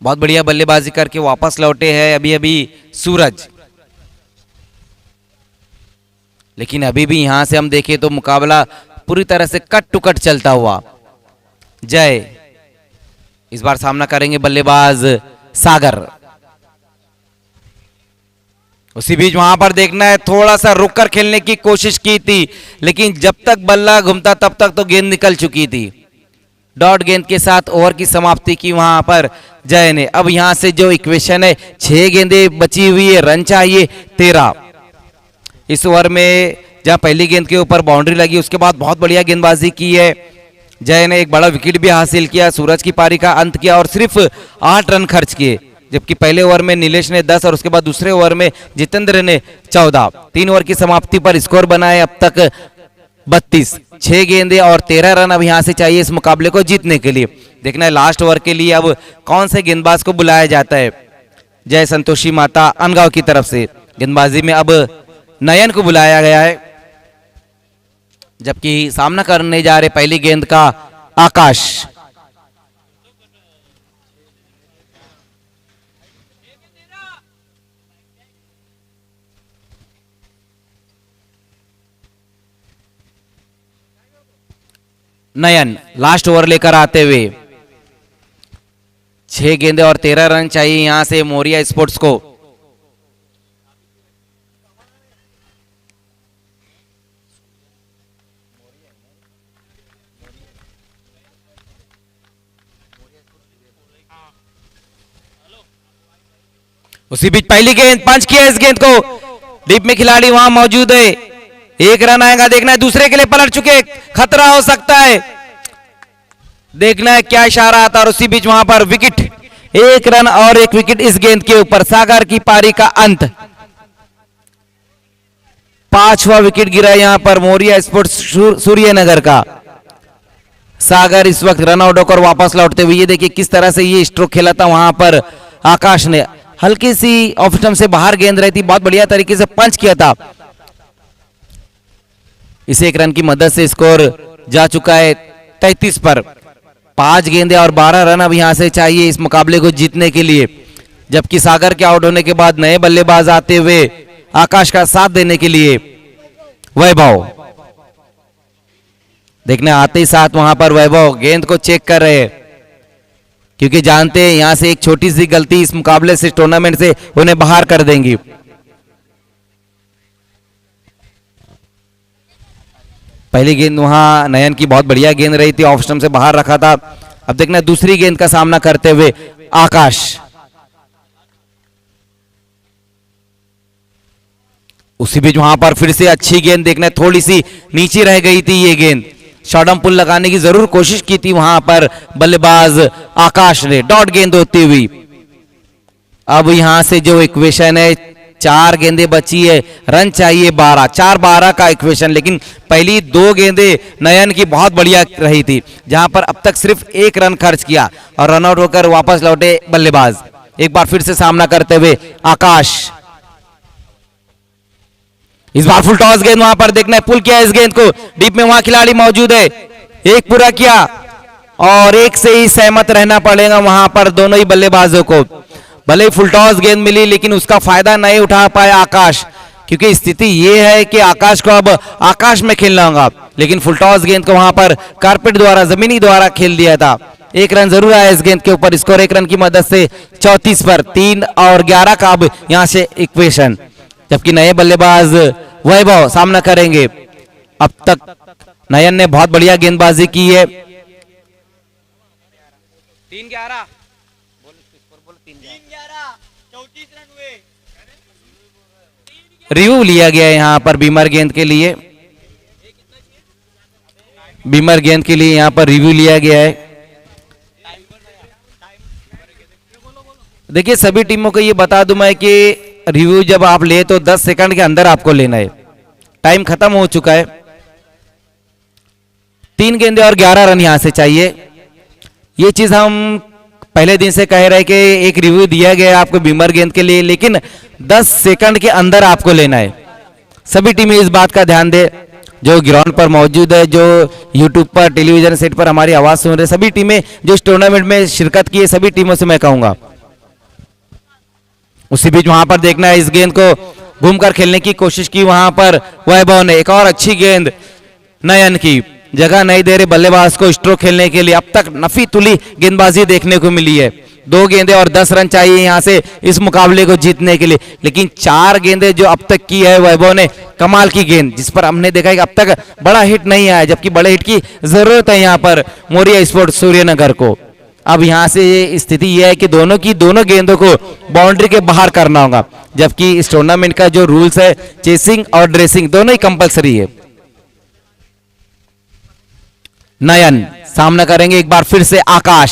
बहुत बढ़िया बल्लेबाजी करके वापस लौटे हैं अभी अभी सूरज, लेकिन अभी भी यहां से हम देखें तो मुकाबला पूरी तरह से कट टू कट चलता हुआ। जय इस बार सामना करेंगे बल्लेबाज सागर। उसी बीच वहां पर देखना है, थोड़ा सा रुककर खेलने की कोशिश की थी, लेकिन जब तक बल्ला घूमता तब तक तो गेंद निकल चुकी थी। डॉट गेंद के साथ ओवर की समाप्ति की वहां पर जय ने। अब यहां से जो इक्वेशन है, 6 गेंदे बची हुई है, रन चाहिए 13। इस ओवर में जहां पहली गेंद के ऊपर बाउंड्री लगी, उसके बाद बहुत बढ़िया गेंदबाजी की है जय ने, एक बड़ा विकेट भी हासिल किया, सूरज की पारी का अंत किया और सिर्फ 8 रन खर्च किए। जबकि पहले ओवर में नीलेश ने 10 और उसके बाद दूसरे ओवर में जितेंद्र ने 14। 3 ओवर की समाप्ति पर स्कोर बनाए अब तक 32। 6 गेंदे और 13 रन अब यहां से चाहिए इस मुकाबले को जीतने के लिए। देखना है लास्ट ओवर के लिए अब कौन से गेंदबाज को बुलाया जाता है। जय संतोषी माता अनगांव की तरफ से गेंदबाजी में अब नयन को बुलाया गया है, जबकि सामना करने जा रहे पहली गेंद का आकाश। नयन लास्ट ओवर लेकर आते हुए 6 गेंदे और 13 रन चाहिए यहां से मोरिया स्पोर्ट्स को। उसी बीच पहली गेंद पंच किया, इस गेंद को डीप में खिलाड़ी वहां मौजूद है, 1 रन आएगा। देखना है दूसरे के लिए पलट चुके, खतरा हो सकता है, देखना है क्या इशारा आता। और उसी बीच वहां पर विकेट, 1 रन और 1 विकेट इस गेंद के ऊपर। सागर की पारी का अंत, 5वां विकेट गिरा यहां पर मोरिया स्पोर्ट्स सूर्यनगर का। सागर इस वक्त रन आउट होकर वापस लौटते हुए, ये देखिए किस तरह से ये स्ट्रोक खेला था वहां पर आकाश ने। हल्की सी ऑफ स्टंप से बाहर गेंद रही थी, बहुत बढ़िया तरीके से पंच किया था। इस 1 रन की मदद से स्कोर जा चुका है 33 पर। 5 गेंदे और 12 रन अब यहां से चाहिए इस मुकाबले को जीतने के लिए। जबकि सागर के आउट होने के बाद नए बल्लेबाज आते हुए आकाश का साथ देने के लिए वैभव। देखने आते ही साथ वहां पर वैभव गेंद को चेक कर रहे हैं, क्योंकि जानते हैं यहां से एक छोटी सी गलती इस मुकाबले से, टूर्नामेंट से उन्हें बाहर कर देंगी। पहली गेंद वहां नयन की बहुत बढ़िया गेंद रही थी, ऑफ स्टंप से बाहर रखा था। अब देखना दूसरी गेंद का सामना करते हुए आकाश। उसी बीच वहां पर फिर से अच्छी गेंद, देखना थोड़ी सी नीचे रह गई थी ये गेंद, शॉर्ट पुल लगाने की जरूर कोशिश की थी वहां पर बल्लेबाज आकाश ने। डॉट गेंद होती हुई अब यहां से जो इक्वेशन है, 4 गेंदे बची है, रन चाहिए 12, 4-12 का इक्वेशन। लेकिन पहली 2 गेंदे नयन की बहुत बढ़िया रही थी, जहां पर अब तक सिर्फ 1 रन खर्च किया और रन आउट होकर वापस लौटे बल्लेबाज। एक बार फिर से सामना करते हुए आकाश। इस बार फुल टॉस गेंद वहां पर, देखना है पुल किया इस गेंद को, डीप में वहां खिलाड़ी मौजूद है, 1 पूरा किया और 1 से ही सहमत रहना पड़ेगा वहां पर दोनों ही बल्लेबाजों को। भले ही फुल टॉस गेंद मिली, लेकिन उसका फायदा नहीं उठा पाया आकाश, क्योंकि स्थिति यह है कि आकाश को अब आकाश में खेलना होगा। लेकिन फुल टॉस गेंद को वहां पर कारपेट द्वारा, जमीनी द्वारा खेल दिया था। 1 रन जरूर आया इस गेंद के ऊपर, स्कोर 1 रन की मदद से 34 पर। 3 और 11 का अब यहां से इक्वेशन। जबकि नए बल्लेबाज वैभव सामना करेंगे। अब तक नयन ने बहुत बढ़िया गेंदबाजी की है। 3-11 रिव्यू लिया गया है यहां पर बीमर गेंद के लिए, बीमर गेंद के लिए यहां पर रिव्यू लिया गया है। देखिए सभी टीमों को ये बता दूं मैं कि रिव्यू जब आप ले तो 10 सेकंड के अंदर आपको लेना है, टाइम खत्म हो चुका है। 3 गेंदे और 11 रन यहां से चाहिए। ये चीज हम पहले दिन से कह रहे कि एक रिव्यू दिया गया है आपको बीमर गेंद के लिए, लेकिन 10 सेकंड के अंदर आपको लेना है। सभी टीमें इस बात का ध्यान दे, जो ग्राउंड पर मौजूद है, जो यूट्यूब पर टेलीविजन सेट पर हमारी आवाज सुन रहे, सभी टीमें जो इस टूर्नामेंट में शिरकत की है, सभी टीमों से मैं कहूंगा। उसी बीच वहां पर देखना है, इस गेंद को घूमकर खेलने की कोशिश की वहां पर वैभव ने, एक और अच्छी गेंद नयन की, जगह नहीं दे रहे बल्लेबाज को स्ट्रोक खेलने के लिए। अब तक नफी तुली गेंदबाजी देखने को मिली है, 2 गेंदें और 10 रन चाहिए यहां से इस मुकाबले को जीतने के लिए, लेकिन 4 गेंदें जो अब तक की है वैभव ने, कमाल की गेंद, जिस पर हमने देखा है कि अब तक बड़ा हिट नहीं आया, जबकि बड़े हिट की जरूरत है यहां पर मोरिया स्पोर्ट सूर्यनगर को। अब यहां से स्थिति यह है कि दोनों गेंदों को बाउंड्री के बाहर करना होगा, जबकि इस टूर्नामेंट का जो रूल्स है, चेसिंग और ड्रेसिंग दोनों ही कंपलसरी है। नयन सामना करेंगे एक बार फिर से आकाश।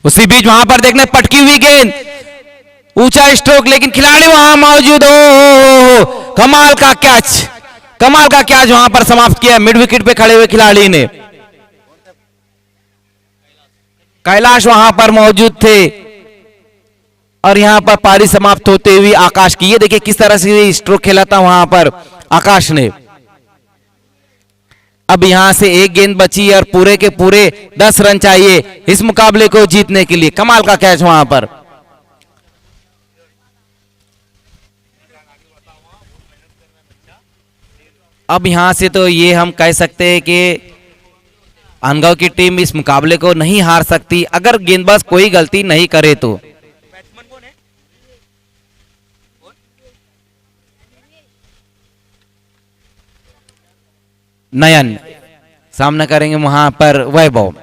उसी बीच वहां पर देखने पटकी हुई गेंद, ऊंचा स्ट्रोक, लेकिन खिलाड़ी वहां मौजूद हो, कमाल का कैच, कमाल का कैच वहां पर समाप्त किया मिड विकेट पे खड़े हुए खिलाड़ी ने। कैलाश वहां पर मौजूद थे और यहां पर पारी समाप्त होते हुए आकाश की, ये देखिए किस तरह से स्ट्रोक खेला था वहां पर आकाश ने। अब यहां से एक गेंद बची और पूरे के पूरे 10 रन चाहिए इस मुकाबले को जीतने के लिए। कमाल का कैच वहां पर। अब यहां से तो ये हम कह सकते हैं कि अनगांव की टीम इस मुकाबले को नहीं हार सकती अगर गेंदबाज कोई गलती नहीं करे तो। नयन सामना करेंगे वहां पर वैभव।